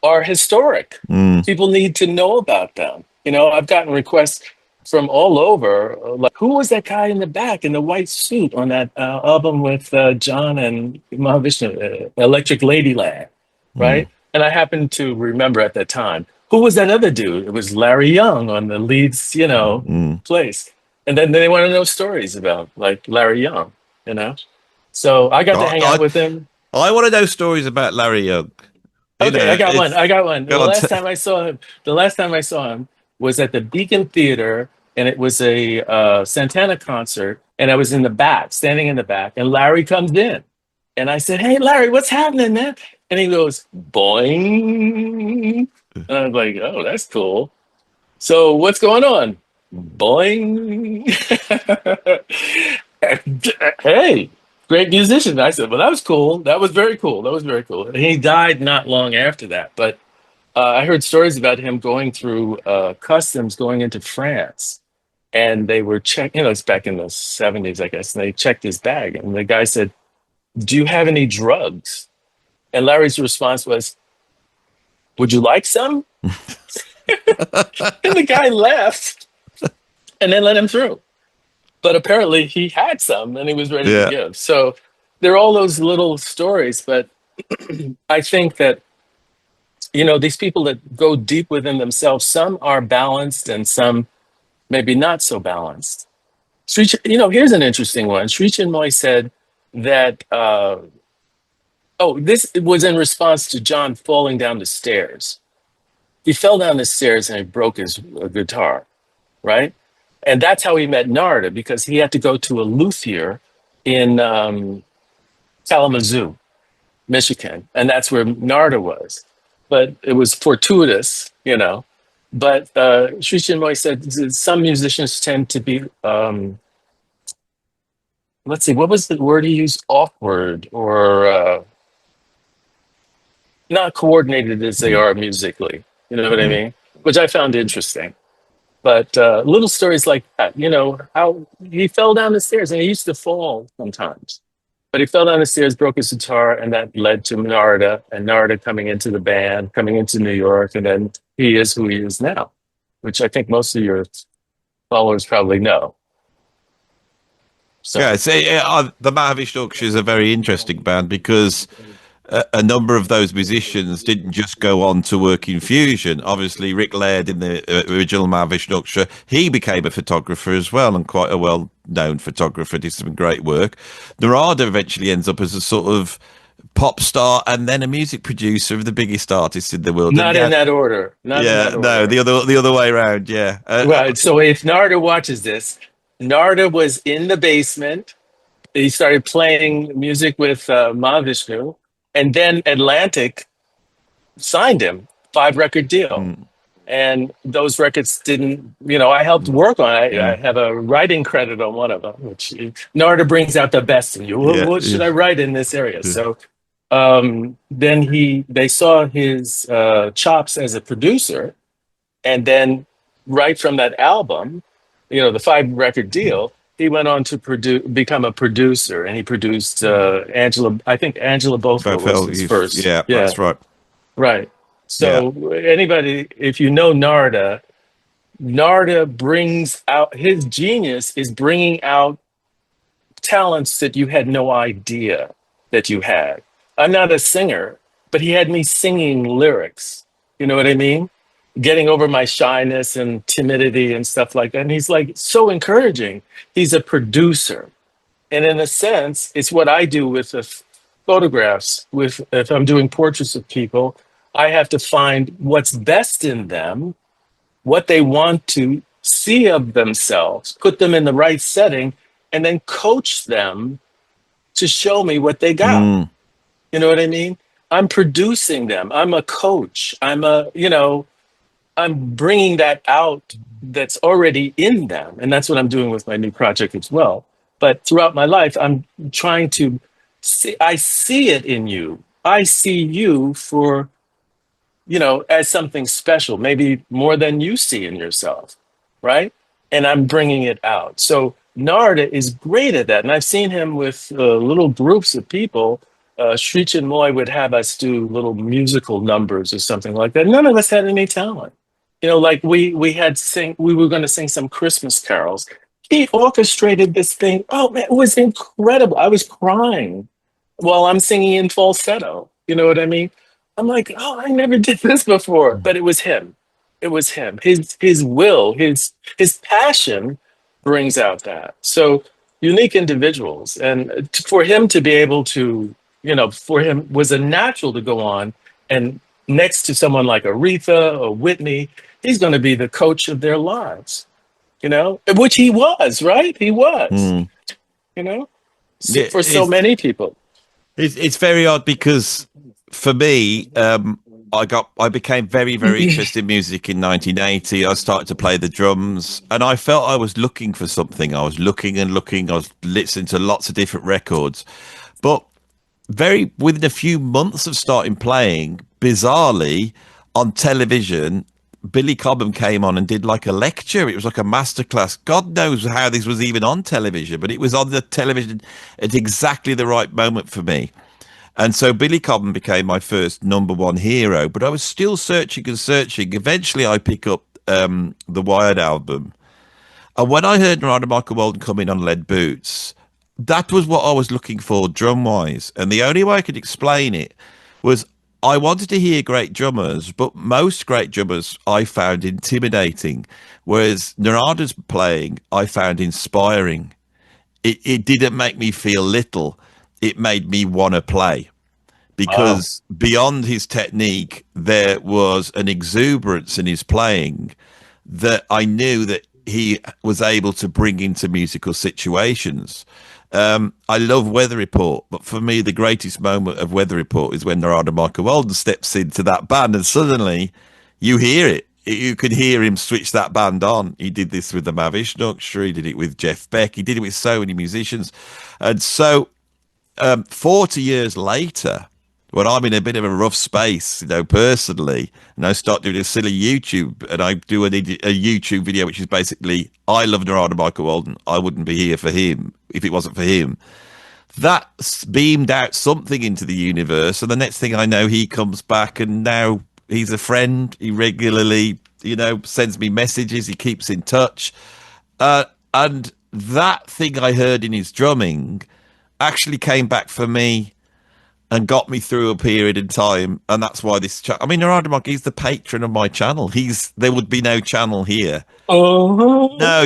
are historic. People need to know about them. I've gotten requests from all over, like, who was that guy in the back in the white suit on that album with John and Mahavishnu, Electric Ladyland, right? And I happened to remember at that time, who was that other dude? It was Larry Young on the Leeds, place. And then they want to know stories about, like, Larry Young, So I got to hang out with him. I want to know stories about Larry Young. Okay, I got one. The last time I saw him was at the Beacon Theater, and it was a Santana concert, and I was in the back, standing in the back, and Larry comes in. And I said, "Hey, Larry, what's happening, man?" And he goes, boing. And I was like, oh, that's cool. So what's going on? Boing. Hey, great musician. I said, well, that was cool. That was very cool. And he died not long after that. But I heard stories about him going through customs going into France. And they were checking, it's back in the 70s, I guess. And they checked his bag. And the guy said, do you have any drugs? And Larry's response was, would you like some? And the guy left and then let him through. But apparently he had some and he was ready to give. So there are all those little stories. But I think that, these people that go deep within themselves, some are balanced and some maybe not so balanced. Here's an interesting one. Sri Chinmoy said that... this was in response to John falling down the stairs. He fell down the stairs and he broke his guitar, right? And that's how he met Narada, because he had to go to a luthier in Kalamazoo. Michigan, and that's where Narda was. But it was fortuitous, you know. But Sri Chinmoy said some musicians tend to be, let's see, what was the word he used? Awkward or not coordinated as they Mm. are musically. You know what I Mm. mean? Which I found interesting. But little stories like that, you know, how he fell down the stairs and he used to fall sometimes. But he fell down the stairs, broke his guitar, and that led to Narda and Narda coming into the band, coming into New York. And then he is who he is now, which I think most of your followers probably know. Yeah, So, the Mahavishnu is a very interesting band because a number of those musicians didn't just go on to work in fusion. Obviously, Rick Laird in the original Mahavishnu, he became a photographer as well, and quite a well-known photographer. Did some great work. Narada eventually ends up as a sort of pop star and then a music producer of the biggest artists in the world. And not in that order. Not in yeah, that no, order. the other way around. Yeah, Right. So if Narda watches this, Narda was in the basement. He started playing music with Mahavishnu, and then Atlantic signed him, 5 record deal. mm, And those records didn't, you know, I helped work on. I mm, have a writing credit on one of them, which Narda brings out the best in you. yeah, What yeah, should I write in this area? yeah. So then they saw his chops as a producer, and then right from that album, you know, the 5 record deal, he went on to become a producer, and he produced Angela. I think Angela Bothwell was Bethel, his first. yeah, Yeah, that's right. right. Yeah. So anybody, if you know Narda, Narda brings out his genius is bringing out talents that you had no idea that you had. I'm not a singer, but he had me singing lyrics. You know what I mean? Getting over my shyness and timidity and stuff like that. And he's like so encouraging. He's a producer. And in a sense, it's what I do with the photographs. With if I'm doing portraits of people, I have to find what's best in them, what they want to see of themselves, put them in the right setting, and then coach them to show me what they got. Mm. You know what I mean? I'm producing them. I'm a coach. I'm bringing that out that's already in them. And that's what I'm doing with my new project as well. But throughout my life, I'm trying to see, I see it in you. I see you for, you know, as something special, maybe more than you see in yourself, right? And I'm bringing it out. So Narda is great at that. And I've seen him with little groups of people. Sri Chinmoy would have us do little musical numbers or something like that. None of us had any talent. You know, like we were going to sing some Christmas carols. He orchestrated this thing. Oh man, it was incredible. I was crying while I'm singing in falsetto. You know what I mean? I'm like, oh, I never did this before. But it was him. It was him. His will, his passion brings out that. So unique individuals. And for him to be able to, you know, for him was a natural to go on and next to someone like Aretha or Whitney, he's going to be the coach of their lives, you know, which he was, right? He was, Mm. you know, so, Yeah, for so many people. it's very odd because for me, I became very interested in music in 1980. I started to play the drums, and I felt I was looking for something. I was looking and looking. I was listening to lots of different records, but very within a few months of starting playing, bizarrely on television, Billy Cobham came on and did like a lecture. It was like a masterclass. God knows how this was even on television, but it was on the television at exactly the right moment for me. And so Billy Cobham became my first number one hero, but I was still searching and searching. Eventually I pick up the Wired album. And when I heard Narada Michael Walden come in on Lead Boots, that was what I was looking for drum wise. And the only way I could explain it was I wanted to hear great drummers, but most great drummers I found intimidating, whereas Narada's playing I found inspiring. It didn't make me feel little. It made me want to play Wow. because beyond his technique, there was an exuberance in his playing that I knew that he was able to bring into musical situations. I love Weather Report, but for me, the greatest moment of Weather Report is when Narada Michael Walden steps into that band, and suddenly you hear it. You could hear him switch that band on. He did this with the Mavish Orchestra. He did it with Jeff Beck. He did it with so many musicians. And so 40 years later, when I'm in a bit of a rough space, personally, and I start doing a silly YouTube, and I do a YouTube video, which is basically, I love Narada Michael Walden. I wouldn't be here for him if it wasn't for him. That's beamed out something into the universe. And the next thing I know, he comes back, and now he's a friend. He regularly, sends me messages. He keeps in touch. And that thing I heard in his drumming actually came back for me and got me through a period in time. And that's why this Narada Michael, he's the patron of my channel. There would be no channel here. Oh, No,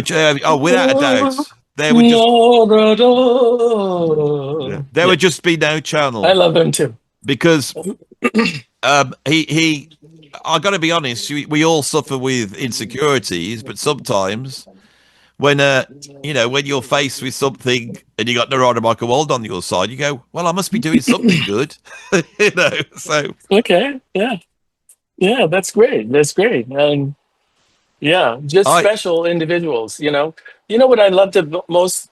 without a doubt. There would just be no channel. I love him too. Because he I got to be honest, we all suffer with insecurities, but sometimes when when you're faced with something and you got Narada Michael Walden on your side, you go, well, I must be doing something good. So okay, yeah, that's great. Yeah, just special individuals. You know what I loved the most.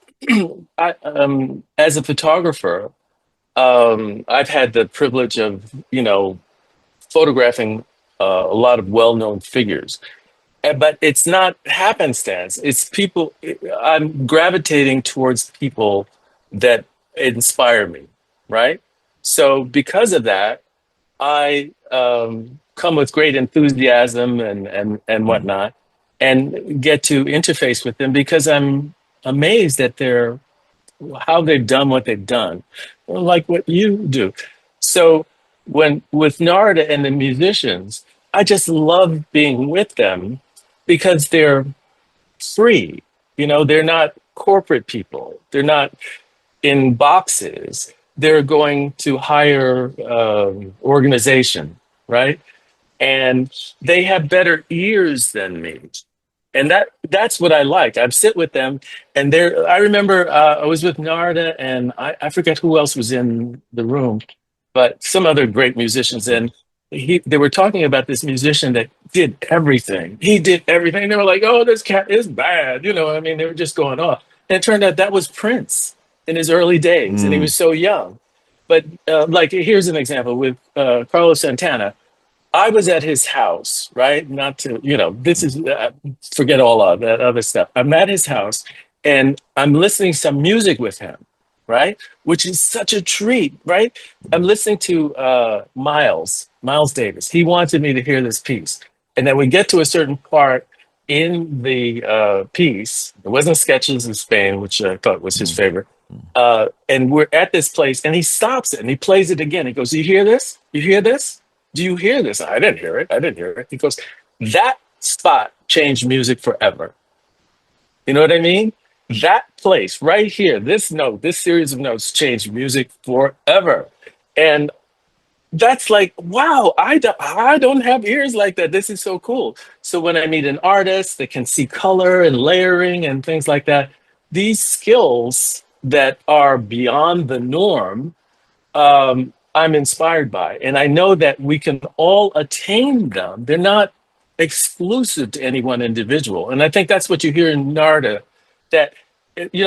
As a photographer, I've had the privilege of photographing a lot of well-known figures. But it's not happenstance. It's people. I'm gravitating towards people that inspire me, right? So because of that, I come with great enthusiasm and whatnot, and get to interface with them because I'm amazed at how they've done what they've done, like what you do. So when with Narada and the musicians, I just love being with them because they're free. They're not corporate people. They're not in boxes. They're going to higher organization, right? And they have better ears than me. And that's what I like. I sit with them, and I remember I was with Narda, and I forget who else was in the room, but some other great musicians. And they were talking about this musician that did everything. He did everything. They were like, "Oh, this cat is bad." They were just going off. And it turned out that was Prince in his early days, and he was so young. But here's an example with Carlos Santana. I was at his house, right? Not to, this is, forget all of that other stuff. I'm at his house and I'm listening to some music with him, right? Which is such a treat, right? I'm listening to Miles Davis. He wanted me to hear this piece. And then we get to a certain part in the piece. It wasn't Sketches in Spain, which I thought was his favorite. And we're at this place and he stops it and he plays it again. He goes, "You hear this? You hear this? Do you hear this?" I didn't hear it. He goes, "That spot changed music forever." You know what I mean? That place right here, this note, this series of notes changed music forever. And that's like, wow, I don't have ears like that. This is so cool. So when I meet an artist that can see color and layering and things like that, these skills that are beyond the norm, I'm inspired by. And I know that we can all attain them. They're not exclusive to any one individual. And I think that's what you hear in Narda, that,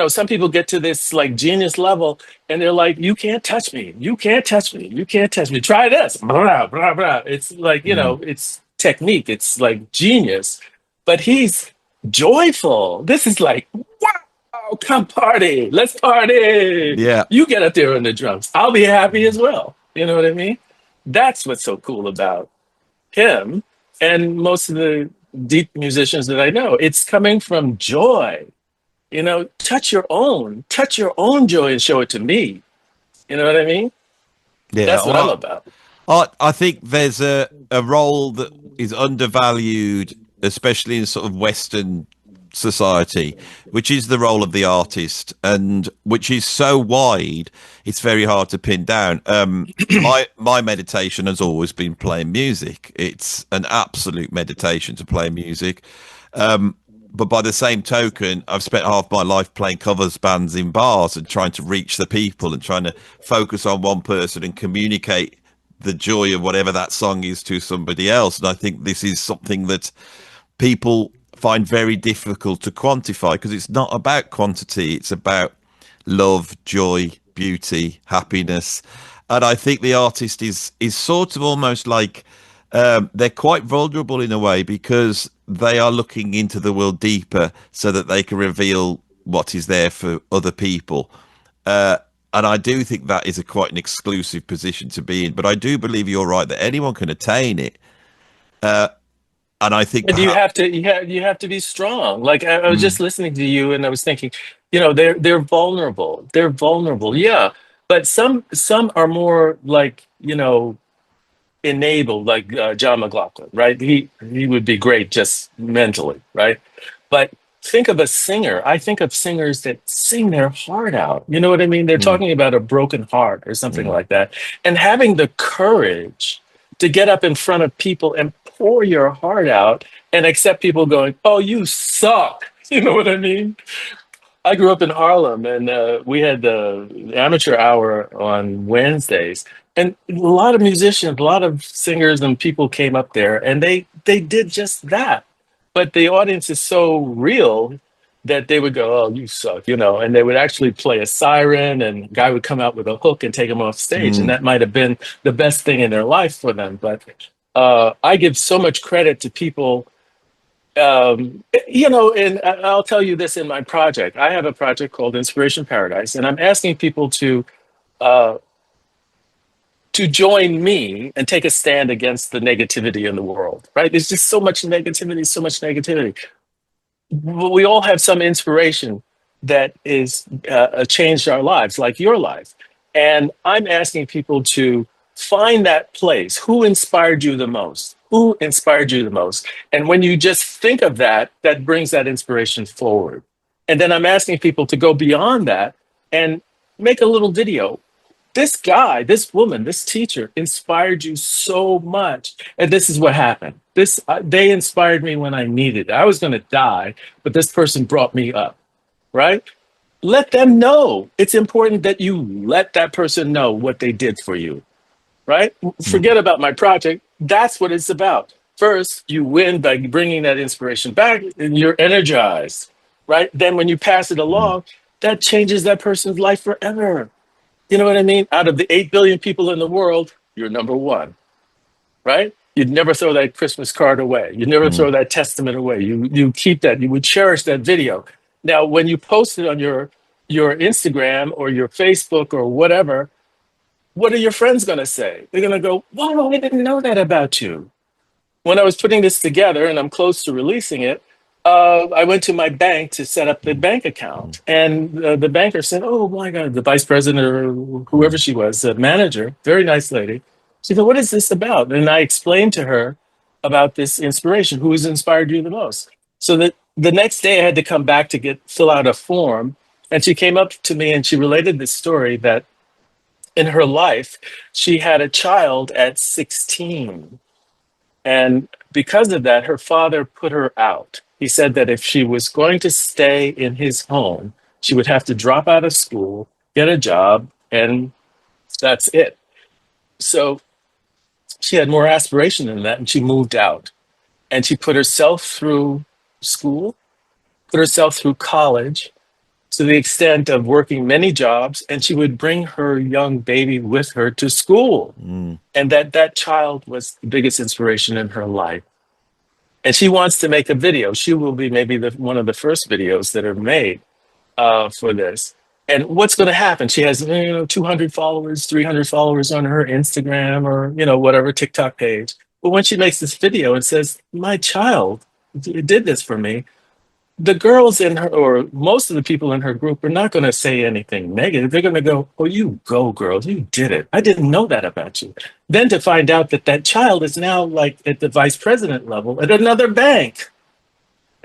some people get to this like genius level and they're like, "You can't touch me. You can't touch me. You can't touch me. Try this." Blah, blah, blah. It's like, it's technique. It's like genius. But he's joyful. This is like, wow, come party. Let's party. yeah, You get up there on the drums. I'll be happy as well. You know what I mean? That's what's so cool about him and most of the deep musicians that I know. It's coming from joy. Touch your own joy and show it to me. You know what I mean? yeah. That's what I'm about. I think there's a role that is undervalued, especially in sort of Western society, which is the role of the artist, and which is so wide it's very hard to pin down. My meditation has always been playing music. It's an absolute meditation to play music. but by the same token, I've spent half my life playing covers bands in bars and trying to reach the people and trying to focus on one person and communicate the joy of whatever that song is to somebody else. And I think this is something that people find very difficult to quantify, because it's not about quantity, it's about love, joy, beauty, happiness. And I think the artist is sort of almost like, they're quite vulnerable in a way, because they are looking into the world deeper so that they can reveal what is there for other people. And I do think that is a quite an exclusive position to be in. But I do believe you're right that anyone can attain it. And I think But you perhaps, have to you have to be strong. Like I was just listening to you, and I was thinking, they're vulnerable. They're vulnerable, yeah. But some are more like enabled, like John McLaughlin, right? He would be great just mentally, right? But think of a singer. I think of singers that sing their heart out. You know what I mean? They're mm, talking about a broken heart or something mm, like that, and having the courage to get up in front of people and pour your heart out and accept people going, "Oh, you suck." You know what I mean? I grew up in Harlem, and we had the amateur hour on Wednesdays, and a lot of musicians, a lot of singers, and people came up there, and they did just that. But the audience is so real that they would go, "Oh, you suck," and they would actually play a siren, and a guy would come out with a hook and take them off stage, and mm, that might have been the best thing in their life for them. But I give so much credit to people, and I'll tell you this in my project. I have a project called Inspiration Paradise, and I'm asking people uh, to join me and take a stand against the negativity in the world. Right? There's just so much negativity, so much negativity. We all have some inspiration that is changed our lives, like your life. And I'm asking people to find that place. Who inspired you the most? Who inspired you the most? And when you just think of that, that brings that inspiration forward. And then I'm asking people to go beyond that and make a little video. This guy, this woman, this teacher inspired you so much, and this is what happened. They inspired me when I needed it. I was going to die, but this person brought me up. Right? Let them know. It's important that you let that person know what they did for you. Right? mm, Forget about my project. That's what it's about. First, you win by bringing that inspiration back, and you're energized. Right? Then, when you pass it mm, along, that changes that person's life forever. You know what I mean? Out of the 8 billion people in the world, you're number one, right? You'd never throw that Christmas card away. You'd never mm, throw that testament away. You keep that. You would cherish that video. Now, when you post it on your Instagram or your Facebook or whatever, what are your friends going to say? They're going to go, "Wow, I didn't know that about you." When I was putting this together and I'm close to releasing it, I went to my bank to set up the bank mm, account. And the banker said, "Oh my God," the vice president or whoever mm, she was, the manager, very nice lady. She said, "What is this about?" And I explained to her about this inspiration. Who has inspired you the most? So that the next day I had to come back to fill out a form. And she came up to me and she related this story that in her life, she had a child at 16, and because of that, her father put her out. He said that if she was going to stay in his home, she would have to drop out of school, get a job, and that's it. So she had more aspiration than that, and she moved out. And she put herself through school, put herself through college, to the extent of working many jobs, and she would bring her young baby with her to school. mm, And that child was the biggest inspiration in her life. And she wants to make a video. She will be maybe one of the first videos that are made for this. And what's going to happen? She has 200 followers, 300 followers on her Instagram or whatever TikTok page. But when she makes this video and says, "My child did this for me," the girls in her, or most of the people in her group, are not going to say anything negative. They're going to go, "Oh, you go, girls. You did it. I didn't know that about you." Then to find out that that child is now like at the vice president level at another bank.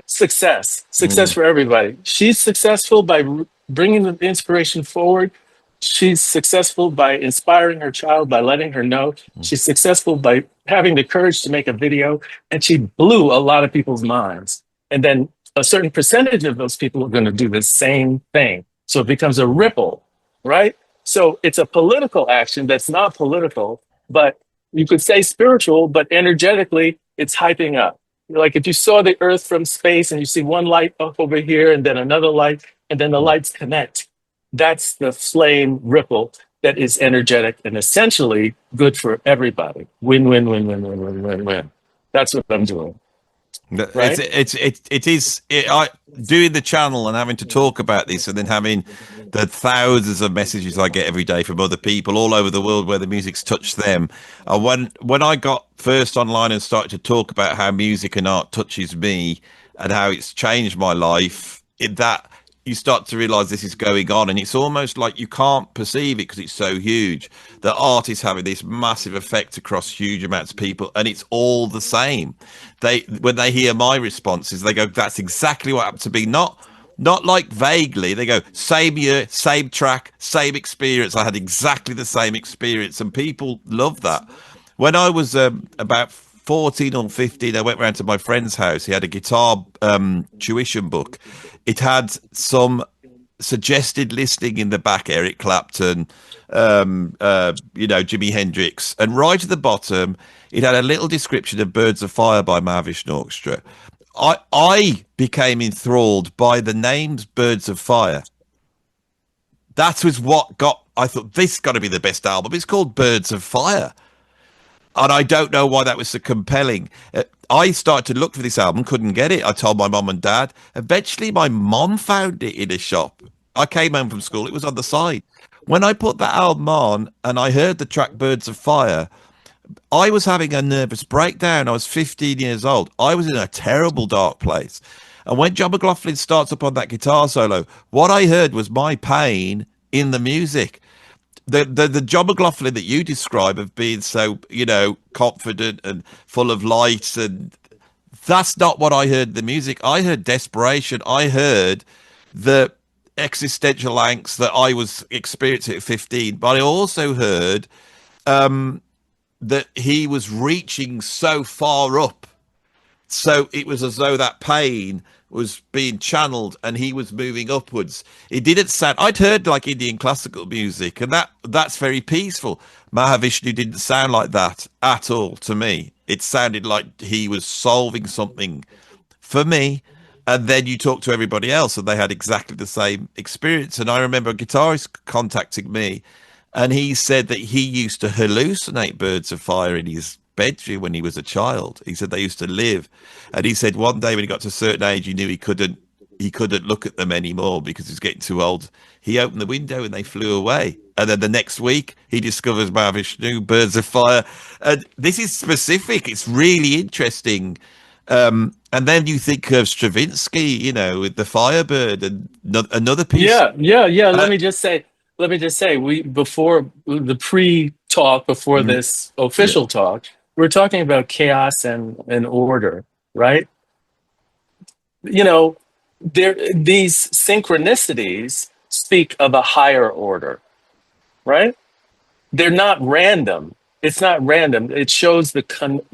Success mm, for everybody. She's successful by bringing the inspiration forward. She's successful by inspiring her child, by letting her know. mm, She's successful by having the courage to make a video, and she blew a lot of people's minds. And then a certain percentage of those people are going to do the same thing. So it becomes a ripple, right? So it's a political action that's not political, but you could say spiritual, but energetically, it's hyping up. Like if you saw the earth from space and you see one light up over here and then another light, and then the lights connect, that's the flame ripple that is energetic and essentially good for everybody. Win, win, win, win, win, win, win, win. That's what I'm doing. Right? I doing the channel and having to talk about this, and then having the thousands of messages I get every day from other people all over the world where the music's touched them. When I got first online and started to talk about how music and art touches me and how it's changed my life, that you start to realize this is going on, and it's almost like you can't perceive it because it's so huge. The art is having this massive effect across huge amounts of people, and it's all the same. When they hear my responses, they go, that's exactly what happened to me. Not like vaguely. They go, same year, same track, same experience. I had exactly the same experience, and people love that. When I was about 14 or 15, I went round to my friend's house. He had a guitar tuition book. It had some suggested listening in the back, Eric Clapton, Jimi Hendrix. And right at the bottom, it had a little description of Birds of Fire by Mahavishnu Orchestra. I became enthralled by the names Birds of Fire. That was I thought, this has got to be the best album. It's called Birds of Fire. And I don't know why that was so compelling. I started to look for this album, couldn't get it. I told my mum and dad. Eventually, my mom found it in a shop. I came home from school. It was on the side. When I put that album on and I heard the track Birds of Fire, I was having a nervous breakdown. I was 15 years old. I was in a terrible dark place. And when John McLaughlin starts up on that guitar solo, what I heard was my pain in the music. The John McLaughlin that you describe of being so, confident and full of light, and that's not what I heard in the music. I heard desperation. I heard the existential angst that I was experiencing at 15, but I also heard that he was reaching so far up. So it was as though that pain was being channeled and he was moving upwards. It didn't sound, I'd heard like Indian classical music, and that's very peaceful. Mahavishnu didn't sound like that at all to me. It sounded like he was solving something for me. And then you talk to everybody else and they had exactly the same experience. And I remember a guitarist contacting me, and he said that he used to hallucinate Birds of Fire in his bedroom when he was a child. He said they used to live, and he said one day when he got to a certain age, he knew he couldn't look at them anymore because he was getting too old. He opened the window and they flew away. And then the next week he discovers Mahavishnu, Birds of Fire. And this is specific. It's really interesting. And then you think of Stravinsky, with the Firebird, and another piece. Yeah. Let me just say, we before the pre-talk, before this official talk, we're talking about chaos and order, right? These synchronicities speak of a higher order, right? They're not random. It's not random. It shows the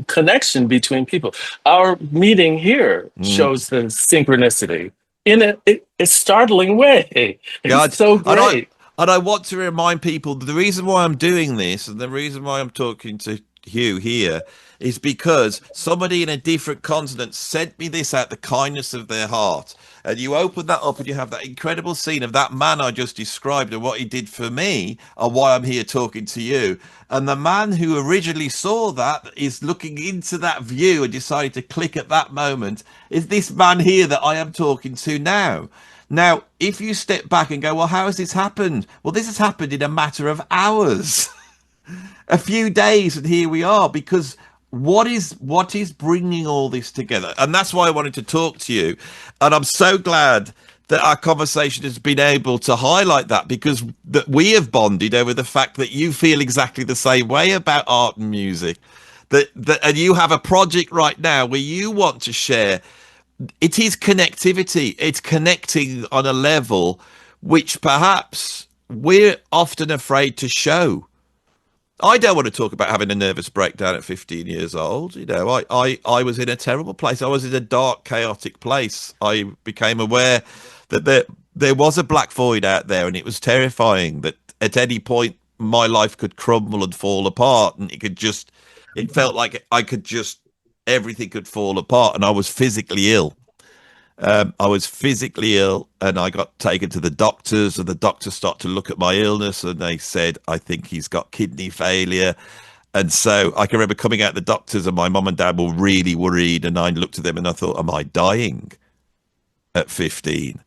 connection between people. Our meeting here shows the synchronicity in a startling way. It's so great. And I want to remind people that the reason why I'm doing this, and the reason why I'm talking to Hugh here, is because somebody in a different continent sent me this out the kindness of their heart. And you open that up and you have that incredible scene of that man I just described and what he did for me, and why I'm here talking to you. And the man who originally saw that is looking into that view and decided to click at that moment is this man here that I am talking to now. Now, if you step back and go, well, how has this happened? Well, this has happened in a matter of hours, a few days, and here we are. Because what is bringing all this together? And that's why I wanted to talk to you. And I'm so glad that our conversation has been able to highlight that, because that we have bonded over the fact that you feel exactly the same way about art and music. And you have a project right now where you want to share. It is connectivity. It's connecting on a level which perhaps we're often afraid to show. I don't want to talk about having a nervous breakdown at 15 years old. You know, I was in a terrible place. I was in a dark, chaotic place. I became aware that there was a black void out there, and it was terrifying that at any point my life could crumble and fall apart, and it felt like I could just, everything could fall apart, and I was physically ill. I was physically ill, and I got taken to the doctors, and the doctors started to look at my illness, and they said, I think he's got kidney failure. And so I can remember coming out the doctors, and my mum and dad were really worried, and I looked at them and I thought, am I dying at 15?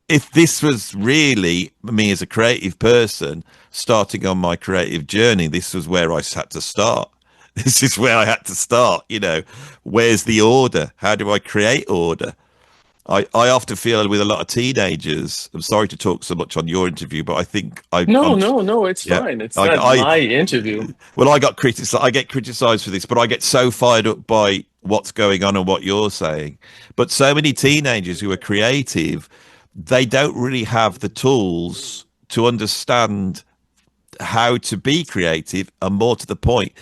If this was really me as a creative person starting on my creative journey, this was where I had to start. This is where I had to start. You know, where's the order? How do I create order? I often feel with a lot of teenagers. I'm sorry to talk so much on your interview, but I think No, I'm no, no, it's yeah. fine. It's not I my interview. well, I got criticized. I get criticized for this, but I get so fired up by what's going on and what you're saying. But so many teenagers who are creative, they don't really have the tools to understand how to be creative, and more to the point,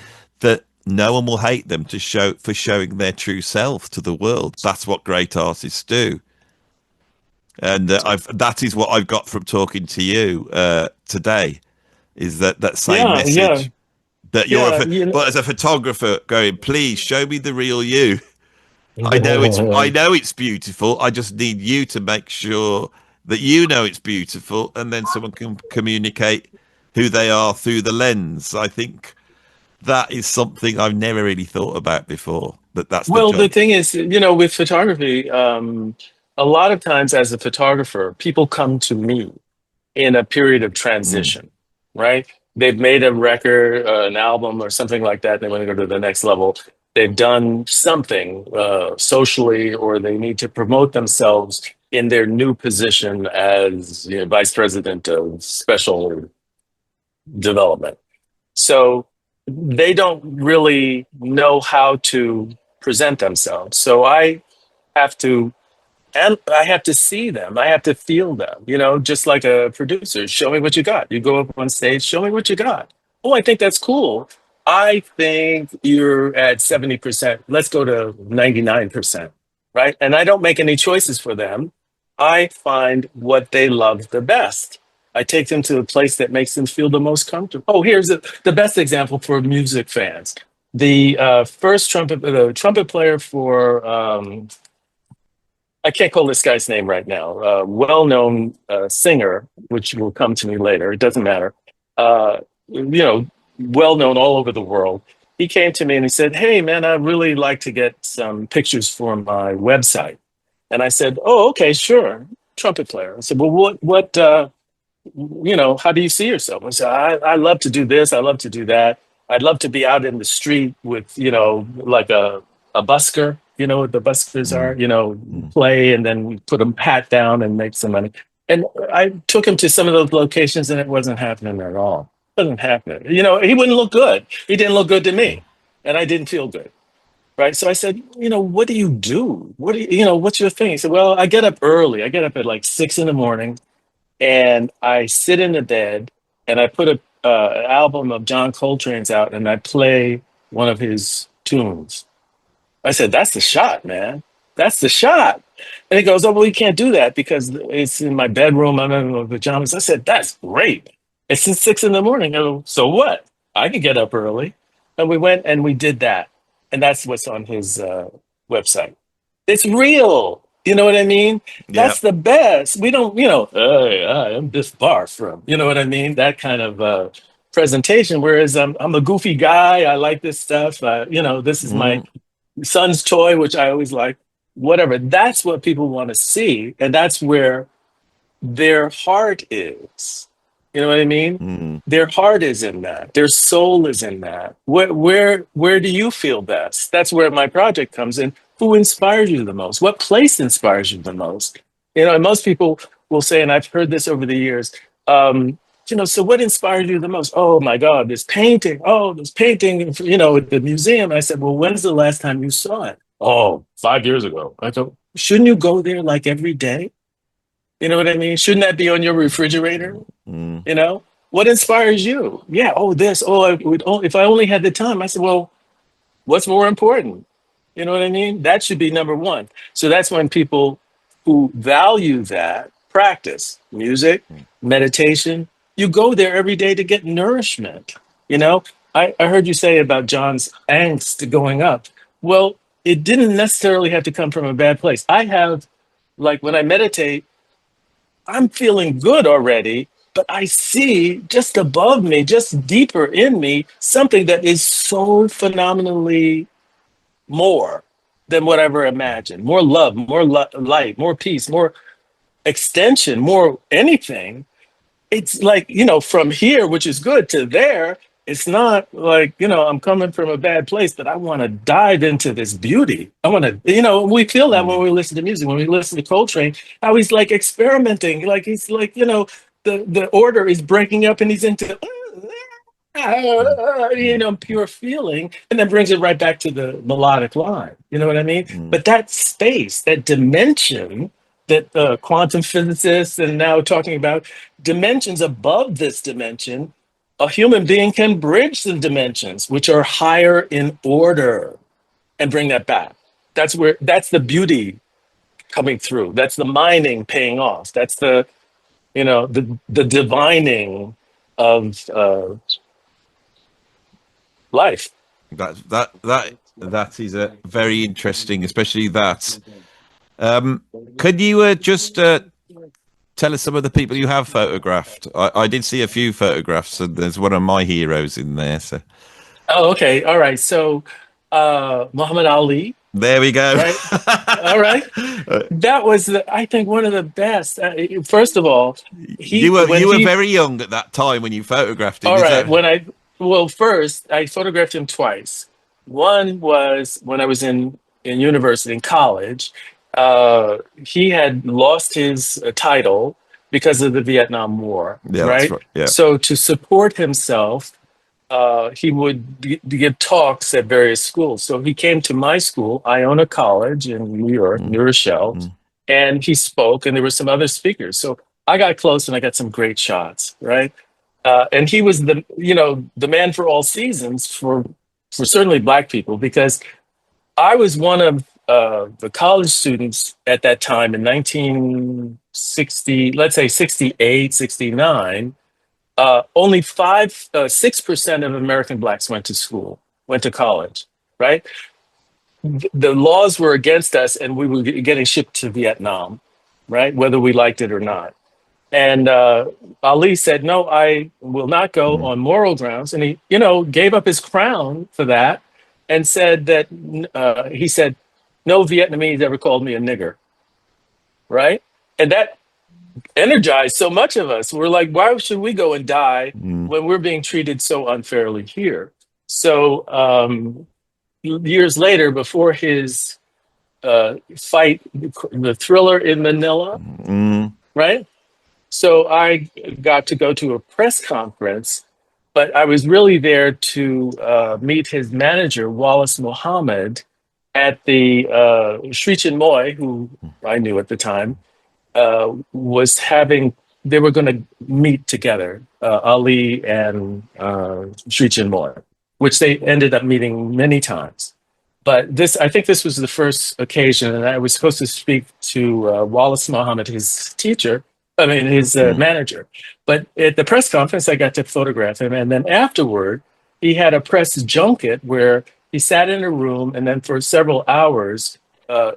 that no one will hate them for showing their true self to the world. That's what great artists do, and that is what I've got from talking to you today. Is that same Yeah, yeah, message that yeah. but as a photographer, going, please show me the real you. I You know it's beautiful. I just need you to make sure that you know it's beautiful, and then someone can communicate who they are through the lens. I think that is something I've never really thought about before. That's the Well, the job. thing is, with photography, a lot of times as a photographer, people come to me in a period of Mm, transition, right? They've made a record, an album, or something like that. They want to go to the next level. They've done something socially, or they need to promote themselves in their new position as vice president of special development. So they don't really know how to present themselves. So have to and I have to see them. I have to feel them, just like a producer. Show me what you got. You go up on stage, show me what you got. Oh, I think that's cool. I think you're at 70%. Let's go to 99%, right? And I don't make any choices for them. I find what they love the best. I take them to a place that makes them feel the most comfortable. Oh, here's the best example for music fans. The trumpet player for I can't call this guy's name right now. Well-known singer, which will come to me later. It doesn't matter. Uh, you know, well-known all over the world. He came to me and he said, "Hey, man, I'd really like to get some pictures for my website." And I said, "Oh, okay, sure." Trumpet player. I said, "Well, how do you see yourself?" I said, I love to do this. I love to do that. I'd love to be out in the street with, like a busker, what the buskers are, mm, mm. play and then we put a hat down and make some money. And I took him to some of those locations and it wasn't happening at all. It wasn't happening. He wouldn't look good. He didn't look good to me. And I didn't feel good. Right. So I said, what do you do? What's your thing? He said, well, I get up early. I get up at like 6 in the morning and I sit in the bed and I put an album of John Coltrane's out and I play one of his tunes. I said, that's the shot, man. That's the shot. And he goes, oh, well, you can't do that because it's in my bedroom. I'm in my pajamas. I said, that's great. It's since 6 in the morning. I go, so what? I can get up early. And we went and we did that. And that's what's on his website. It's real. You know what I mean? Yeah. That's the best. We don't, hey, I'm this far from, you know what I mean? That kind of presentation. Whereas I'm a goofy guy. I like this stuff. This is my Mm, son's toy, which I always like. Whatever. That's what people want to see. And that's where their heart is. You know what I mean? mm. Their heart is in that. Their soul is in that. Where do you feel best? That's where my project comes in. Who inspires you the most? What place inspires you the most? And most people will say, and I've heard this over the years, so what inspired you the most? Oh my God, this painting. Oh, this painting, at the museum. I said, well, when's the last time you saw it? Oh, 5 years ago. I thought, shouldn't you go there like every day? You know what I mean? Shouldn't that be on your refrigerator? Mm. You know? What inspires you? Yeah. Oh, this. Oh, I would. Oh, if I only had the time. I said, well, what's more important? You know what I mean? That should be number one. So that's when people who value that practice music, meditation. You go there every day to get nourishment. You know, I heard you say about John's angst going up. Well, it didn't necessarily have to come from a bad place. I have, like, when I meditate, I'm feeling good already, but I see just above me, just deeper in me, something that is so phenomenally more than what I ever imagined. More love, more light, more peace, more extension, more anything. It's like, from here, which is good, to there. It's not like, I'm coming from a bad place, but I want to dive into this beauty. I want to, we feel that when Mm, we listen to music, when we listen to Coltrane, how he's like experimenting, like he's like, the order is breaking up and he's into mm, mm, pure feeling, and then brings it right back to the melodic line. You know what I mean? mm. But that space, that dimension that quantum physicists and now talking about dimensions above this dimension, a human being can bridge the dimensions, which are higher in order, and bring that back. That's the beauty coming through. That's the mining paying off. That's the divining of life. That is very interesting, especially that. Could you just tell us some of the people you have photographed? I did see a few photographs, and there's one of my heroes in there. So Oh, okay. All right. So, Muhammad Ali, there we go. right? All right. That was, I think, one of the best. First of all, You were when you were he, very young at that time when you photographed him. all Is right, that? well, first, I photographed him twice. One was when I was in university, in college. He had lost his title because of the Vietnam War, Yeah, that's right? right. Yeah. So to support himself, he would give talks at various schools. So he came to my school, Iona College in New York, Mm, New Rochelle, mm, and he spoke, and there were some other speakers. So I got close and I got some great shots, right? And he was the man for all seasons for certainly Black people, because I was one of the college students at that time in 1960, let's say 68, 69. Only 6% of American Blacks went to school, went to college, right? The laws were against us, and we were getting shipped to Vietnam, right? Whether we liked it or not. And Ali said, "No, I will not go mm, on moral grounds." And he, gave up his crown for that, and said that he said, "No Vietnamese ever called me a nigger," right? And that energized so much of us. We're like, why should we go and die mm, when we're being treated so unfairly here? So years later, before his fight, the Thriller in Manila, mm, right? So I got to go to a press conference, but I was really there to meet his manager, Wallace Muhammad, at the Sri Chinmoy, who I knew at the time, was having, they were going to meet together, Ali and Sri Chinmoy, which they ended up meeting many times. But I think this was the first occasion, and I was supposed to speak to Wallace Muhammad, his teacher, I mean, his mm, manager. But at the press conference, I got to photograph him. And then afterward, he had a press junket where he sat in a room, and then for several hours,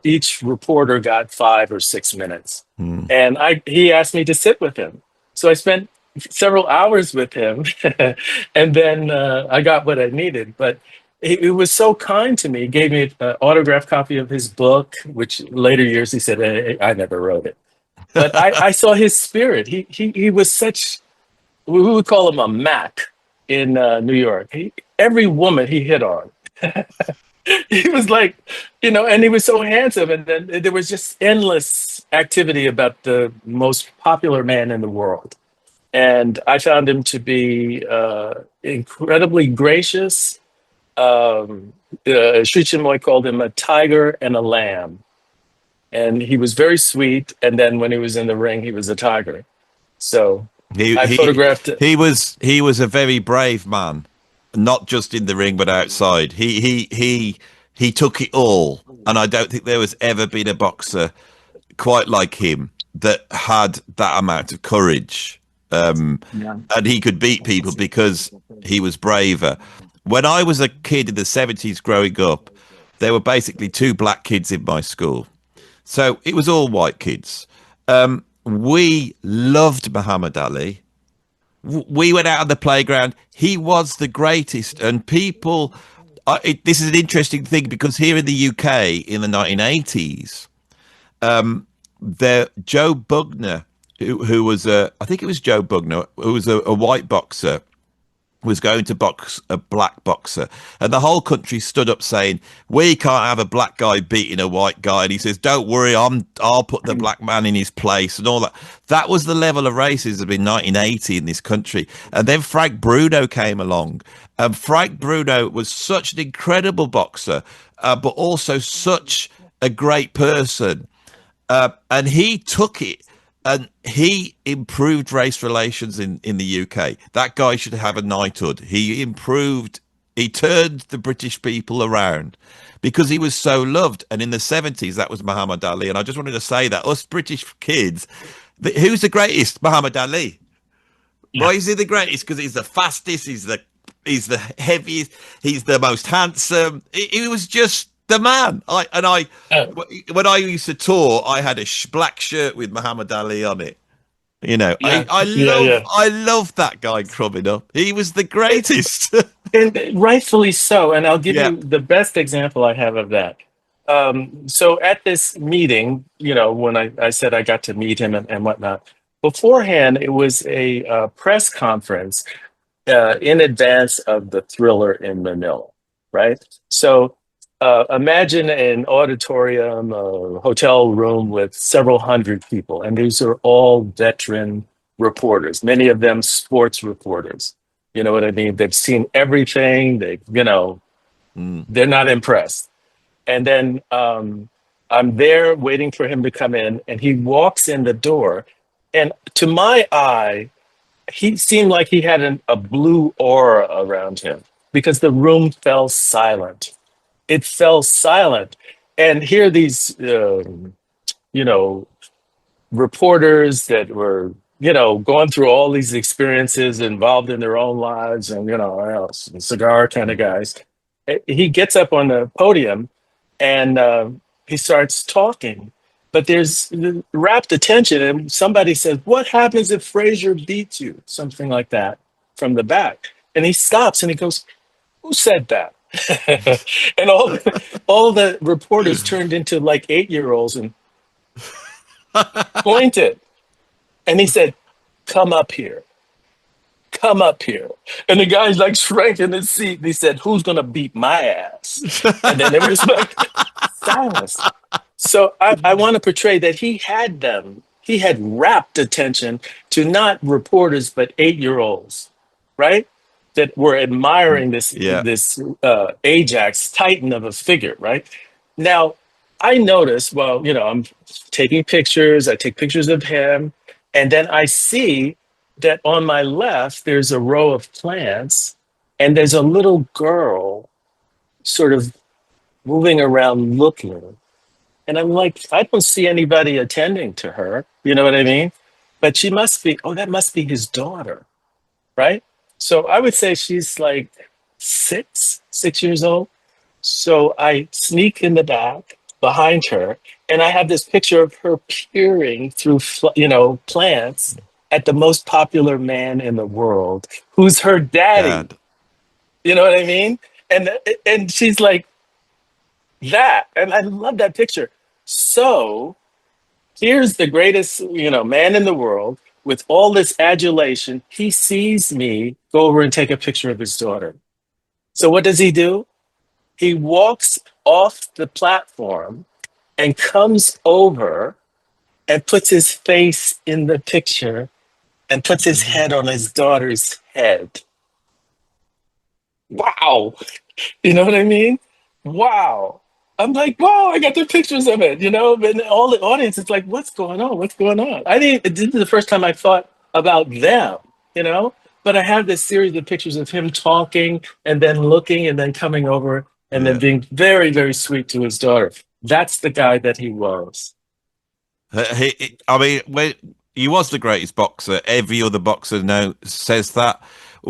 each reporter got 5 or 6 minutes. mm. And he asked me to sit with him. So I spent several hours with him, and then I got what I needed. But he was so kind to me. He gave me an autographed copy of his book, which later years he said, I never wrote it. But I saw his spirit. He was such, we would call him a Mac in New York. Every woman he hit on. He was like, and he was so handsome. And then there was just endless activity about the most popular man in the world. And I found him to be incredibly gracious. Sri Chinmoy called him a tiger and a lamb. And he was very sweet. And then when he was in the ring, he was a tiger. So He I he photographed it. he was a very brave man, not just in the ring but outside. He took it all, and I don't think there was ever been a boxer quite like him that had that amount of courage. Yeah. And he could beat people because he was braver. When I was a kid in the 70s growing up, there were basically two black kids in my school. So it was all white kids. We loved Muhammad Ali. We went out on the playground. He was the greatest. And people, this is an interesting thing because here in the UK in the 1980s, Joe Bugner, who was I think it was Joe Bugner, who was a white boxer, was going to box a black boxer, and the whole country stood up saying, "We can't have a black guy beating a white guy." And he says, "Don't worry, I'll put the black man in his place," and all that. That was the level of racism in 1980 in this country. And then Frank Bruno came along, and Frank Bruno was such an incredible boxer, but also such a great person. And he took it and he improved race relations in the UK. That guy should have a knighthood. He turned the British people around because he was so loved. And in the 70s, that was Muhammad Ali. And I just wanted to say that us British kids, who's the greatest? Muhammad Ali. Yeah. Why is he the greatest? Because he's the fastest, he's the heaviest, he's the most handsome. He was just the man. Uh, When I used to tour, I had a black shirt with Muhammad Ali on it. You know, yeah. Yeah. Yeah. I love that guy growing up. He was the greatest. And rightfully so. And I'll give Yeah, you the best example I have of that. So at this meeting, when I said I got to meet him and whatnot, beforehand, it was a press conference in advance of the Thriller in Manila, right? So imagine an auditorium, a hotel room with several hundred people, and these are all veteran reporters, many of them sports reporters. You know what I mean? They've seen everything. They're not impressed. And then I'm there waiting for him to come in, and he walks in the door. And to my eye, he seemed like he had a blue aura around him because the room fell silent. It fell silent. And here these, you know, reporters that were, going through all these experiences involved in their own lives and, cigar kind of guys. He gets up on the podium and he starts talking. But there's rapt attention, and somebody says, "What happens if Frazier beats you?" Something like that from the back. And he stops and he goes, "Who said that?" And all the reporters turned into like 8-year-olds and pointed. And he said, "Come up here. Come up here." And the guy's like shrank in his seat. And he said, "Who's going to beat my ass?" And then it was like silence. So I want to portray that he had them. He had rapt attention to not reporters, but 8-year-olds, right? That were admiring this yeah, this Ajax Titan of a figure, right? Now, I noticed, well, I'm taking pictures. I take pictures of him. And then I see that on my left, there's a row of plants and there's a little girl sort of moving around looking. And I'm like, I don't see anybody attending to her. You know what I mean? But she must be, oh, that must be his daughter, right? So I would say she's like 6 years old. So I sneak in the back behind her, and I have this picture of her peering through, plants at the most popular man in the world, who's her daddy. Dad. You know what I mean? And she's like that, and I love that picture. So here's the greatest, man in the world with all this adulation. He sees me go over and take a picture of his daughter. So what does he do? He walks off the platform and comes over and puts his face in the picture and puts his head on his daughter's head. Wow. You know what I mean? Wow. I'm like, wow, I got the pictures of it, and all the audience is like, what's going on? What's going on? This is the first time I thought, about them, you know? But I have this series of pictures of him talking and then looking and then coming over and then Yeah. being very, very sweet to his daughter. That's the guy that he was. I mean, when he was the greatest boxer, every other boxer now says that.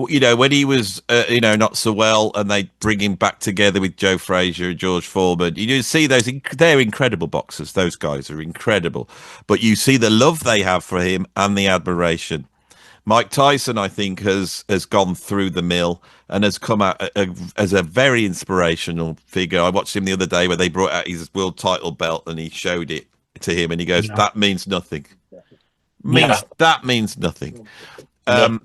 You know, when he was, not so well, and they bring him back together with Joe Frazier and George Foreman, you see they're incredible boxers. Those guys are incredible, but you see the love they have for him and the admiration. Mike Tyson, I think, has gone through the mill and has come out as a very inspirational figure. I watched him the other day where they brought out his world title belt and he showed it to him, and he goes, Yeah. "That means nothing. Yeah. Means nothing." Yeah.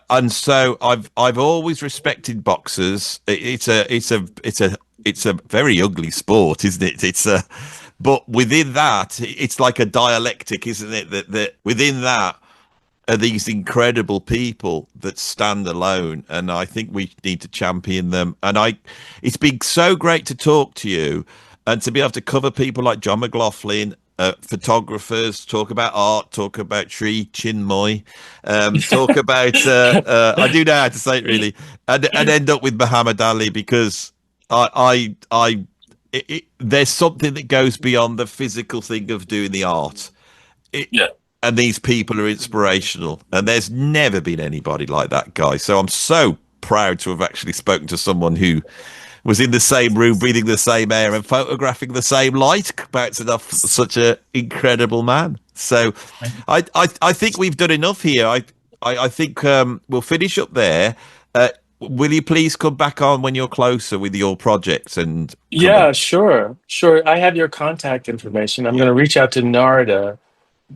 And so I've always respected boxers. It's a very ugly sport, isn't it? But within that, it's like a dialectic, isn't it? That within that are these incredible people that stand alone, and I think we need to champion them. And it's been so great to talk to you and to be able to cover people like John McLaughlin, photographers, talk about art, talk about Sri Chinmoy, talk about I do know how to say it really, and end up with Muhammad Ali, because there's something that goes beyond the physical thing of doing the art. It, Yeah. and these people are inspirational, and there's never been anybody like that guy. So I'm so proud to have actually spoken to someone who was in the same room, breathing the same air and photographing the same light, bouncing off such an incredible man. So I think we've done enough here. I think we'll finish up there. Will you please come back on when you're closer with your projects and come and Yeah, sure. Sure. I have your contact information. I'm going to reach out to Narda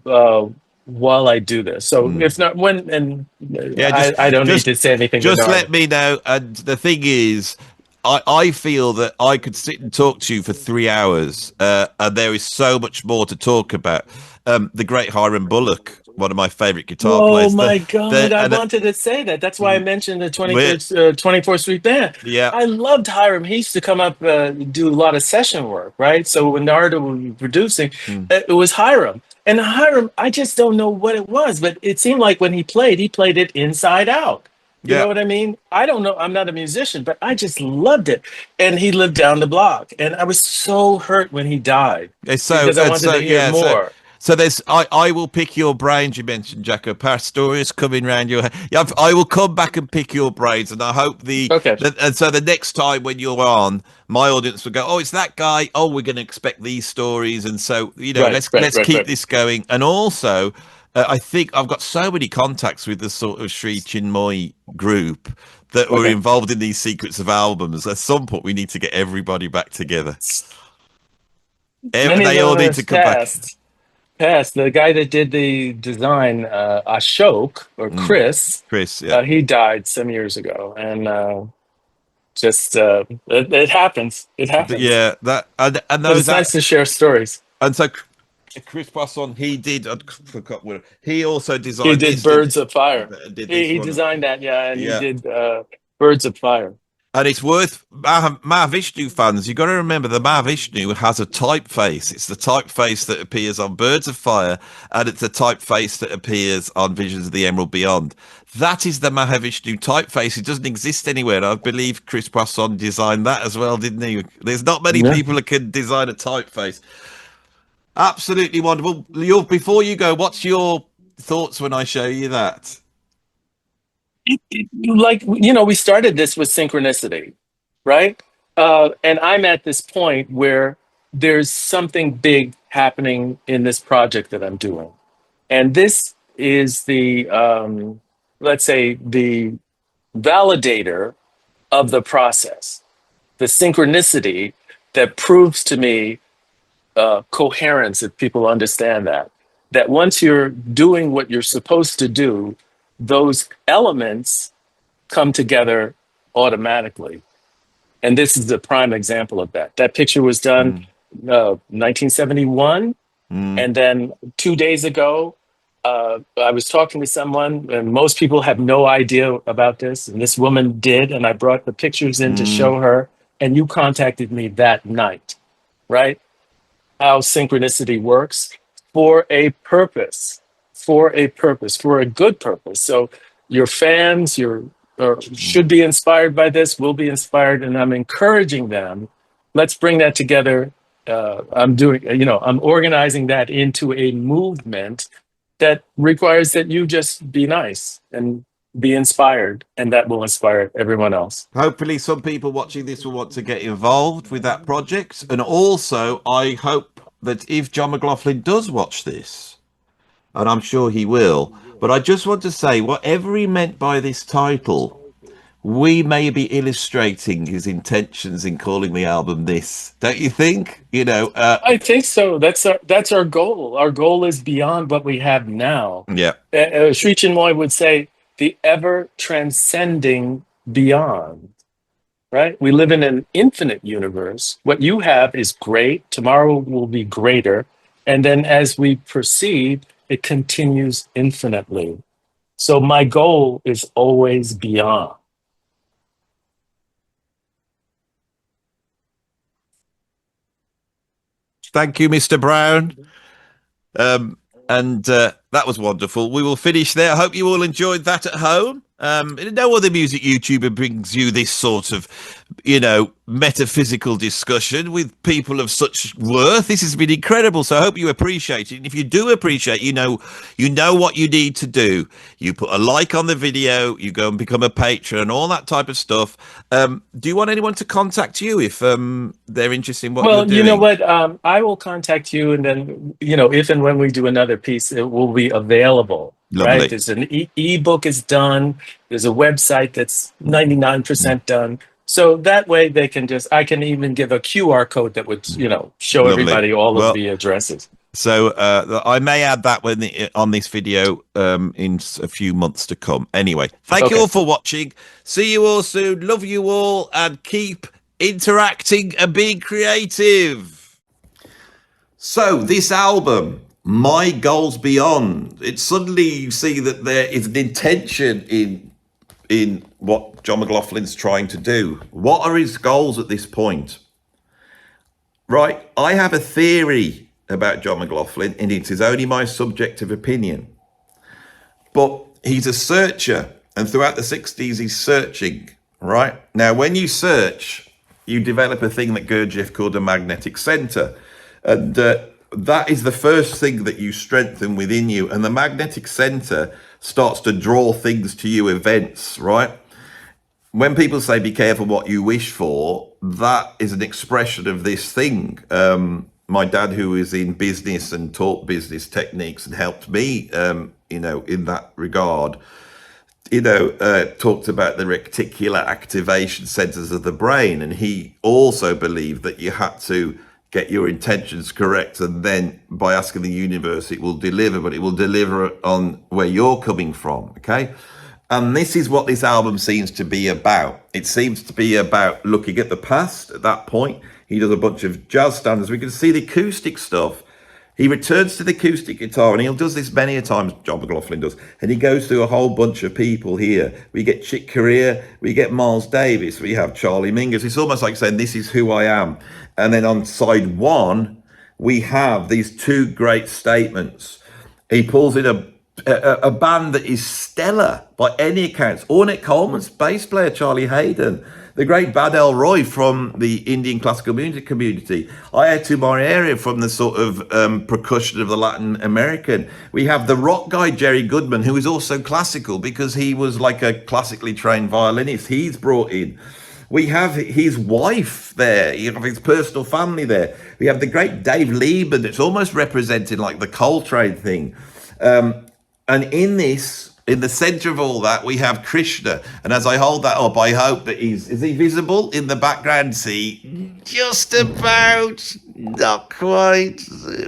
uh, while I do this. So if not, yeah, I don't need just to say anything to just Narda. let me know. And the thing is, I feel that I could sit and talk to you for 3 hours, and there is so much more to talk about. The great Hiram Bullock, one of my favorite guitar Oh players. my God, The I and wanted to say that. That's why I mentioned the we're, 24th Street Band. yeah, I loved Hiram. He used to come up, do a lot of session work, right? So when Narda would be producing, mm, it was Hiram. And Hiram, I just don't know what it was, but it seemed like when he played it inside out. You yeah. know what I mean? I don't know. I'm not a musician, but I just loved it. And he lived down the block. And I was so hurt when he died It's so because I and wanted so to hear yeah. more. So there's I will pick your brains. You mentioned Jacko Pastorius coming round your head. Yeah, I will come back and pick your brains, and I hope Okay. and so the next time when you're on, my audience will go, "Oh, it's that guy. Oh, we're going to expect these stories." And so Right, right, let's right, keep right. this going. And also, I think I've got so many contacts with the sort of Sri Chinmoy group that were Okay. involved in these secrets of albums. At some point, we need to get everybody back together. Many of They all them need to have come back. passed. The guy that did the design, Ashok or Mm. Chris, Chris, yeah. he died some years ago, and it happens. It happens. Yeah, that and But those it's nice that to share stories. and so Chris Poisson, he did. I forgot what he also He designed did this. Birds of Fire. Did this He one? designed that, yeah, and he Yeah, did Birds of Fire. and it's worth Mahavishnu fans. You got to remember the Mahavishnu has a typeface. It's the typeface that appears on Birds of Fire, and it's the typeface that appears on Visions of the Emerald Beyond. That is the Mahavishnu typeface. It doesn't exist anywhere. I believe Chris Poisson designed that as well, didn't he? There's not many Yeah. people that can design a typeface. Absolutely wonderful. Before you go, what's your thoughts when I show you that? Like, we started this with synchronicity, right? And I'm at this point where there's something big happening in this project that I'm doing. And this is let's say, the validator of the process, the synchronicity that proves to me coherence, if people understand that once you're doing what you're supposed to do, those elements come together automatically. And this is a prime example of that. That picture was done Mm, 1971. mm, And then 2 days ago, I was talking to someone, and most people have no idea about this. And this woman did. And I brought the pictures in to mm. show her. And you contacted me that night, right? How synchronicity works for a purpose. for a purpose, for a good purpose. So your fans, should be inspired by this, will be inspired, and I'm encouraging them. Let's bring that together. I'm organizing that into a movement that requires that you just be nice and be inspired, and that will inspire everyone else. Hopefully, some people watching this will want to get involved with that project. And also, I hope that if John McLaughlin does watch this, and I'm sure he will, but I just want to say, whatever he meant by this title, we may be illustrating his intentions in calling the album this. Don't you think? I think so. That's our goal. Our goal is beyond what we have now. Yeah. Sri Chinmoy would say, the ever transcending beyond, right? We live in an infinite universe. What you have is great. Tomorrow will be greater. And then as we proceed, it continues infinitely. So my goal is always beyond. Thank you, Mr. Brown. And that was wonderful. We will finish there. I hope you all enjoyed that at home. No other music YouTuber brings you this sort of, metaphysical discussion with people of such worth. This has been incredible. So I hope you appreciate it. And if you do appreciate, you know what you need to do. You put a like on the video, you go and become a patron and all that type of stuff. Do you want anyone to contact you if they're interested in what you're doing? Well, you know what? I will contact you, and then, if and when we do another piece, it will be available. Lovely. Right? There's an ebook is done. There's a website that's 99% done. So that way they can I can even give a QR code that would, show Lovely. Everybody all of the addresses. So I may add that on this video in a few months to come. Anyway, thank you all for watching. See you all soon. Love you all, and keep interacting and being creative. So this album, My Goals Beyond, it's suddenly you see that there is an intention in what John McLaughlin's trying to do. What are his goals at this point? Right, I have a theory about John McLaughlin, and it is only my subjective opinion. But he's a searcher, and throughout the 60s, he's searching, right? Now, when you search, you develop a thing that Gurdjieff called a magnetic center. And that is the first thing that you strengthen within you. And the magnetic center starts to draw things to you, events, right? When people say, be careful what you wish for, that is an expression of this thing. My dad, who is in business and taught business techniques and helped me, in that regard, talked about the reticular activation centers of the brain. And he also believed that you had to get your intentions correct, and then by asking the universe, it will deliver, but it will deliver on where you're coming from, okay? And this is what this album seems to be about. It seems to be about looking at the past at that point. He does a bunch of jazz standards. We can see the acoustic stuff. He returns to the acoustic guitar, and he does this many a times, John McLaughlin does, and he goes through a whole bunch of people here. We get Chick Corea, we get Miles Davis, we have Charlie Mingus. It's almost like saying, this is who I am. And then on side one, we have these two great statements. He pulls in a band that is stellar by any accounts. Ornette Coleman's bass player, Charlie Hayden, the great Bad Elroy from the Indian classical music community, Ayatu Mariera from the sort of percussion of the Latin American. We have the rock guy, Jerry Goodman, who is also classical because he was like a classically trained violinist. He's brought in. We have his wife there. You have his personal family there. We have the great Dave Lieben. It's almost representing like the Coltrane thing. And in the center of all that, we have Krishna. And as I hold that up, I hope that is he visible in the background? See, just about, not quite.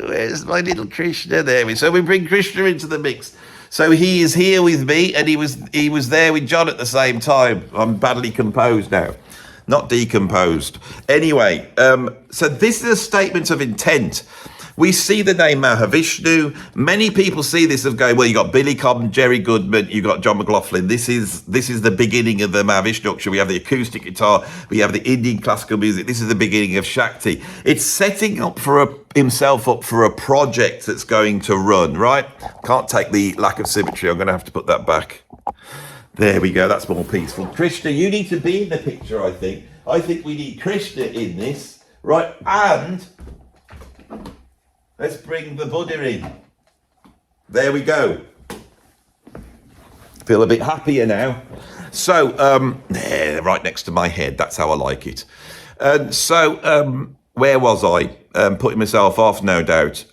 Where's my little Krishna? There. So we bring Krishna into the mix. So he is here with me, and he was there with John at the same time. I'm badly composed now. Not decomposed. Anyway, so this is a statement of intent. We see the name Mahavishnu. Many people see this as going, well, you got Billy Cobham, Jerry Goodman, you got John McLaughlin. This is the beginning of the Mahavishnu Orchestra. We have the acoustic guitar, we have the Indian classical music. This is the beginning of Shakti. It's setting up himself up for a project that's going to run, right? Can't take the lack of symmetry. I'm going to have to put that back. There we go. That's more peaceful. Krishna, you need to be in the picture, I think. I think we need Krishna in this, right? And let's bring the Buddha in. There we go. Feel a bit happier now. So, there, right next to my head. That's how I like it. And so, where was I? Putting myself off, no doubt.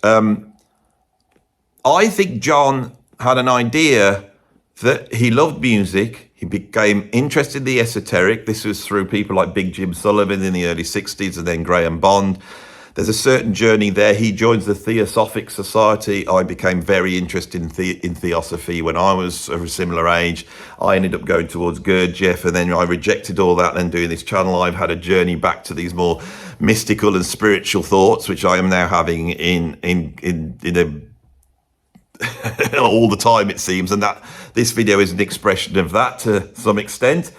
I think John had an idea that he loved music. He became interested in the esoteric. This was through people like Big Jim Sullivan in the early 60s and then Graham Bond. There's a certain journey there. He joins the Theosophic Society. I became very interested in Theosophy when I was of a similar age. I ended up going towards Gurdjieff, and then I rejected all that. Then doing this channel, I've had a journey back to these more mystical and spiritual thoughts, which I am now having in a all the time, it seems, and that this video is an expression of that to some extent.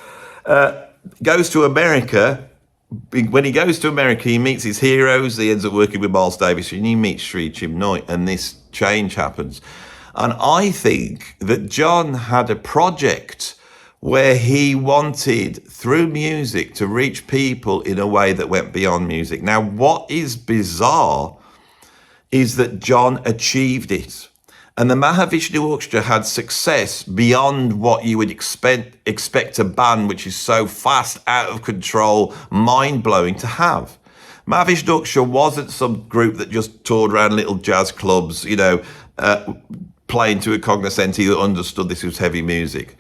Goes to America. When he goes to America, he meets his heroes. He ends up working with Miles Davis, and he meets Sri Chinmoy, and this change happens. And I think that John had a project where he wanted, through music, to reach people in a way that went beyond music. Now, what is bizarre is that John achieved it. And the Mahavishnu Orchestra had success beyond what you would expect a band which is so fast, out of control, mind-blowing to have. Mahavishnu Orchestra wasn't some group that just toured around little jazz clubs, playing to a cognoscenti that understood this was heavy music.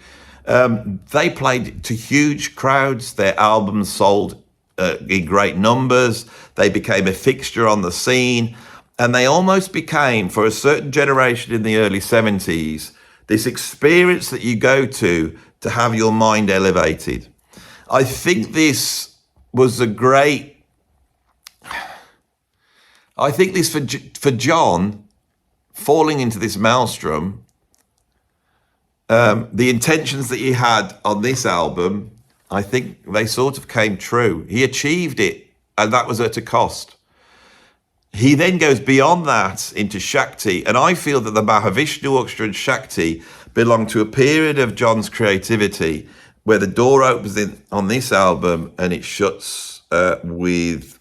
They played to huge crowds. Their albums sold in great numbers. They became a fixture on the scene. And they almost became, for a certain generation in the early 70s, this experience that you go to have your mind elevated. I think this was a great... I think this, for John, falling into this maelstrom, the intentions that he had on this album, I think they sort of came true. He achieved it, and that was at a cost. He then goes beyond that into Shakti, and I feel that the Mahavishnu Orchestra and Shakti belong to a period of John's creativity where the door opens on this album and it shuts with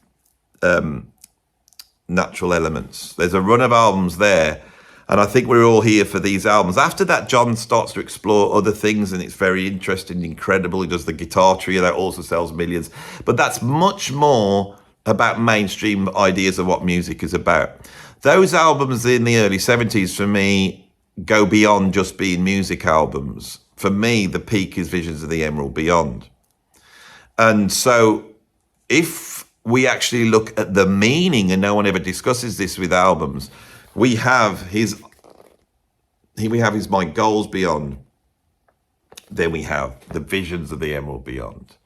natural elements. There's a run of albums there, and I think we're all here for these albums. After that, John starts to explore other things, and it's very interesting, incredible. He does the guitar trio that also sells millions, but that's much more about mainstream ideas of what music is about. Those albums in the early 70s, for me, go beyond just being music albums. For me, the peak is Visions of the Emerald Beyond. And so if we actually look at the meaning, and no one ever discusses this with albums, we have his My Goals Beyond. Then we have the Visions of the Emerald Beyond.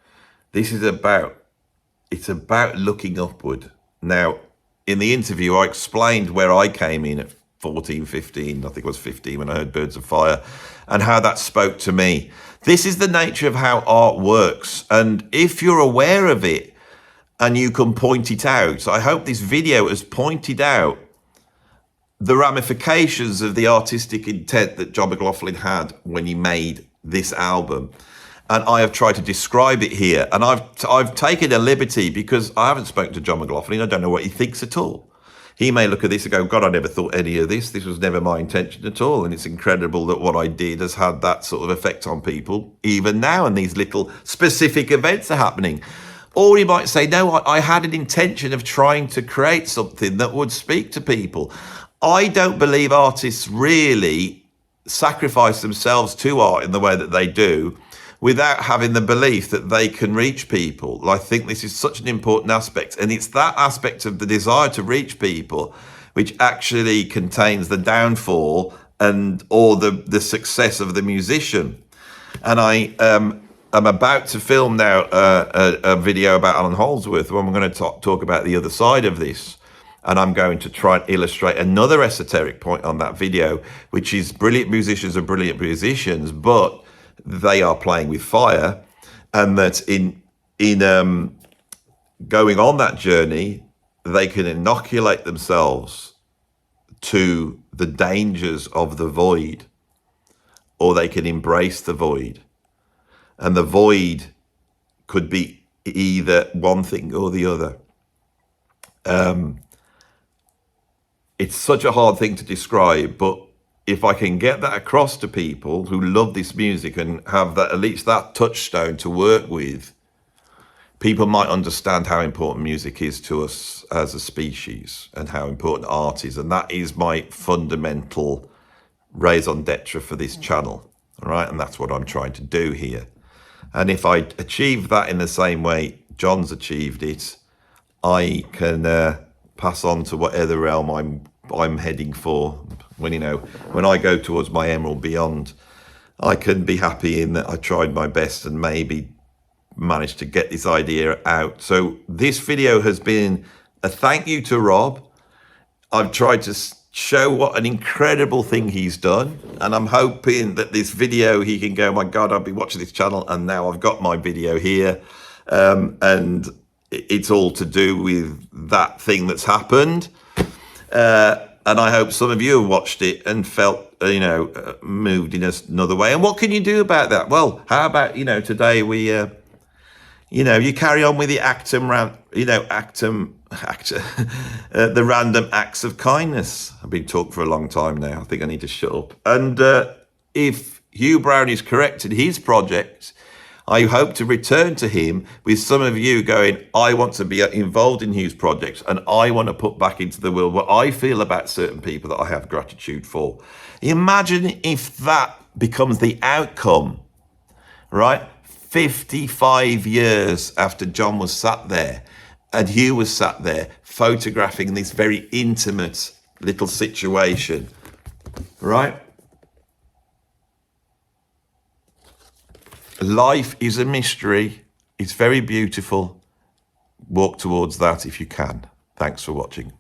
It's about looking upward. Now, in the interview, I explained where I came in at 14, 15, I think it was 15 when I heard Birds of Fire, and how that spoke to me. This is the nature of how art works. And if you're aware of it and you can point it out, I hope this video has pointed out the ramifications of the artistic intent that John McLaughlin had when he made this album. And I have tried to describe it here. And I've taken a liberty because I haven't spoken to John McLaughlin. I don't know what he thinks at all. He may look at this and go, God, I never thought any of this. This was never my intention at all. And it's incredible that what I did has had that sort of effect on people, even now, and these little specific events are happening. Or he might say, no, I had an intention of trying to create something that would speak to people. I don't believe artists really sacrifice themselves to art in the way that they do without having the belief that they can reach people. I think this is such an important aspect. And it's that aspect of the desire to reach people which actually contains the downfall or the success of the musician. And I'm about to film now a video about Alan Holdsworth, where I'm going to talk about the other side of this. And I'm going to try and illustrate another esoteric point on that video, which is brilliant musicians are brilliant musicians, but they are playing with fire. And that in going on that journey, they can inoculate themselves to the dangers of the void, or they can embrace the void. And the void could be either one thing or the other. It's such a hard thing to describe, but if I can get that across to people who love this music and have that, at least that touchstone to work with, people might understand how important music is to us as a species and how important art is. And that is my fundamental raison d'etre for this channel. All right. And that's what I'm trying to do here. And if I achieve that in the same way John's achieved it, I can pass on to whatever realm I'm heading for. When I go towards my emerald beyond, I can be happy in that I tried my best and maybe managed to get this idea out. So this video has been a thank you to Rob. I've tried to show what an incredible thing he's done, and I'm hoping that this video he can go, my God, I've been watching this channel and now I've got my video here, and it's all to do with that thing that's happened, and I hope some of you have watched it and felt moved in another way. And what can you do about that? Well, how about today we you carry on with the the random acts of kindness. I've been talking for a long time now. I think I need to shut up. And if Hugh Brown is correct in his project, I hope to return to him with some of you going, I want to be involved in Hugh's projects, and I want to put back into the world what I feel about certain people that I have gratitude for. Imagine if that becomes the outcome, right? 55 years after John was sat there and Hugh was sat there photographing this very intimate little situation, right? Life is a mystery. It's very beautiful. Walk towards that if you can. Thanks for watching.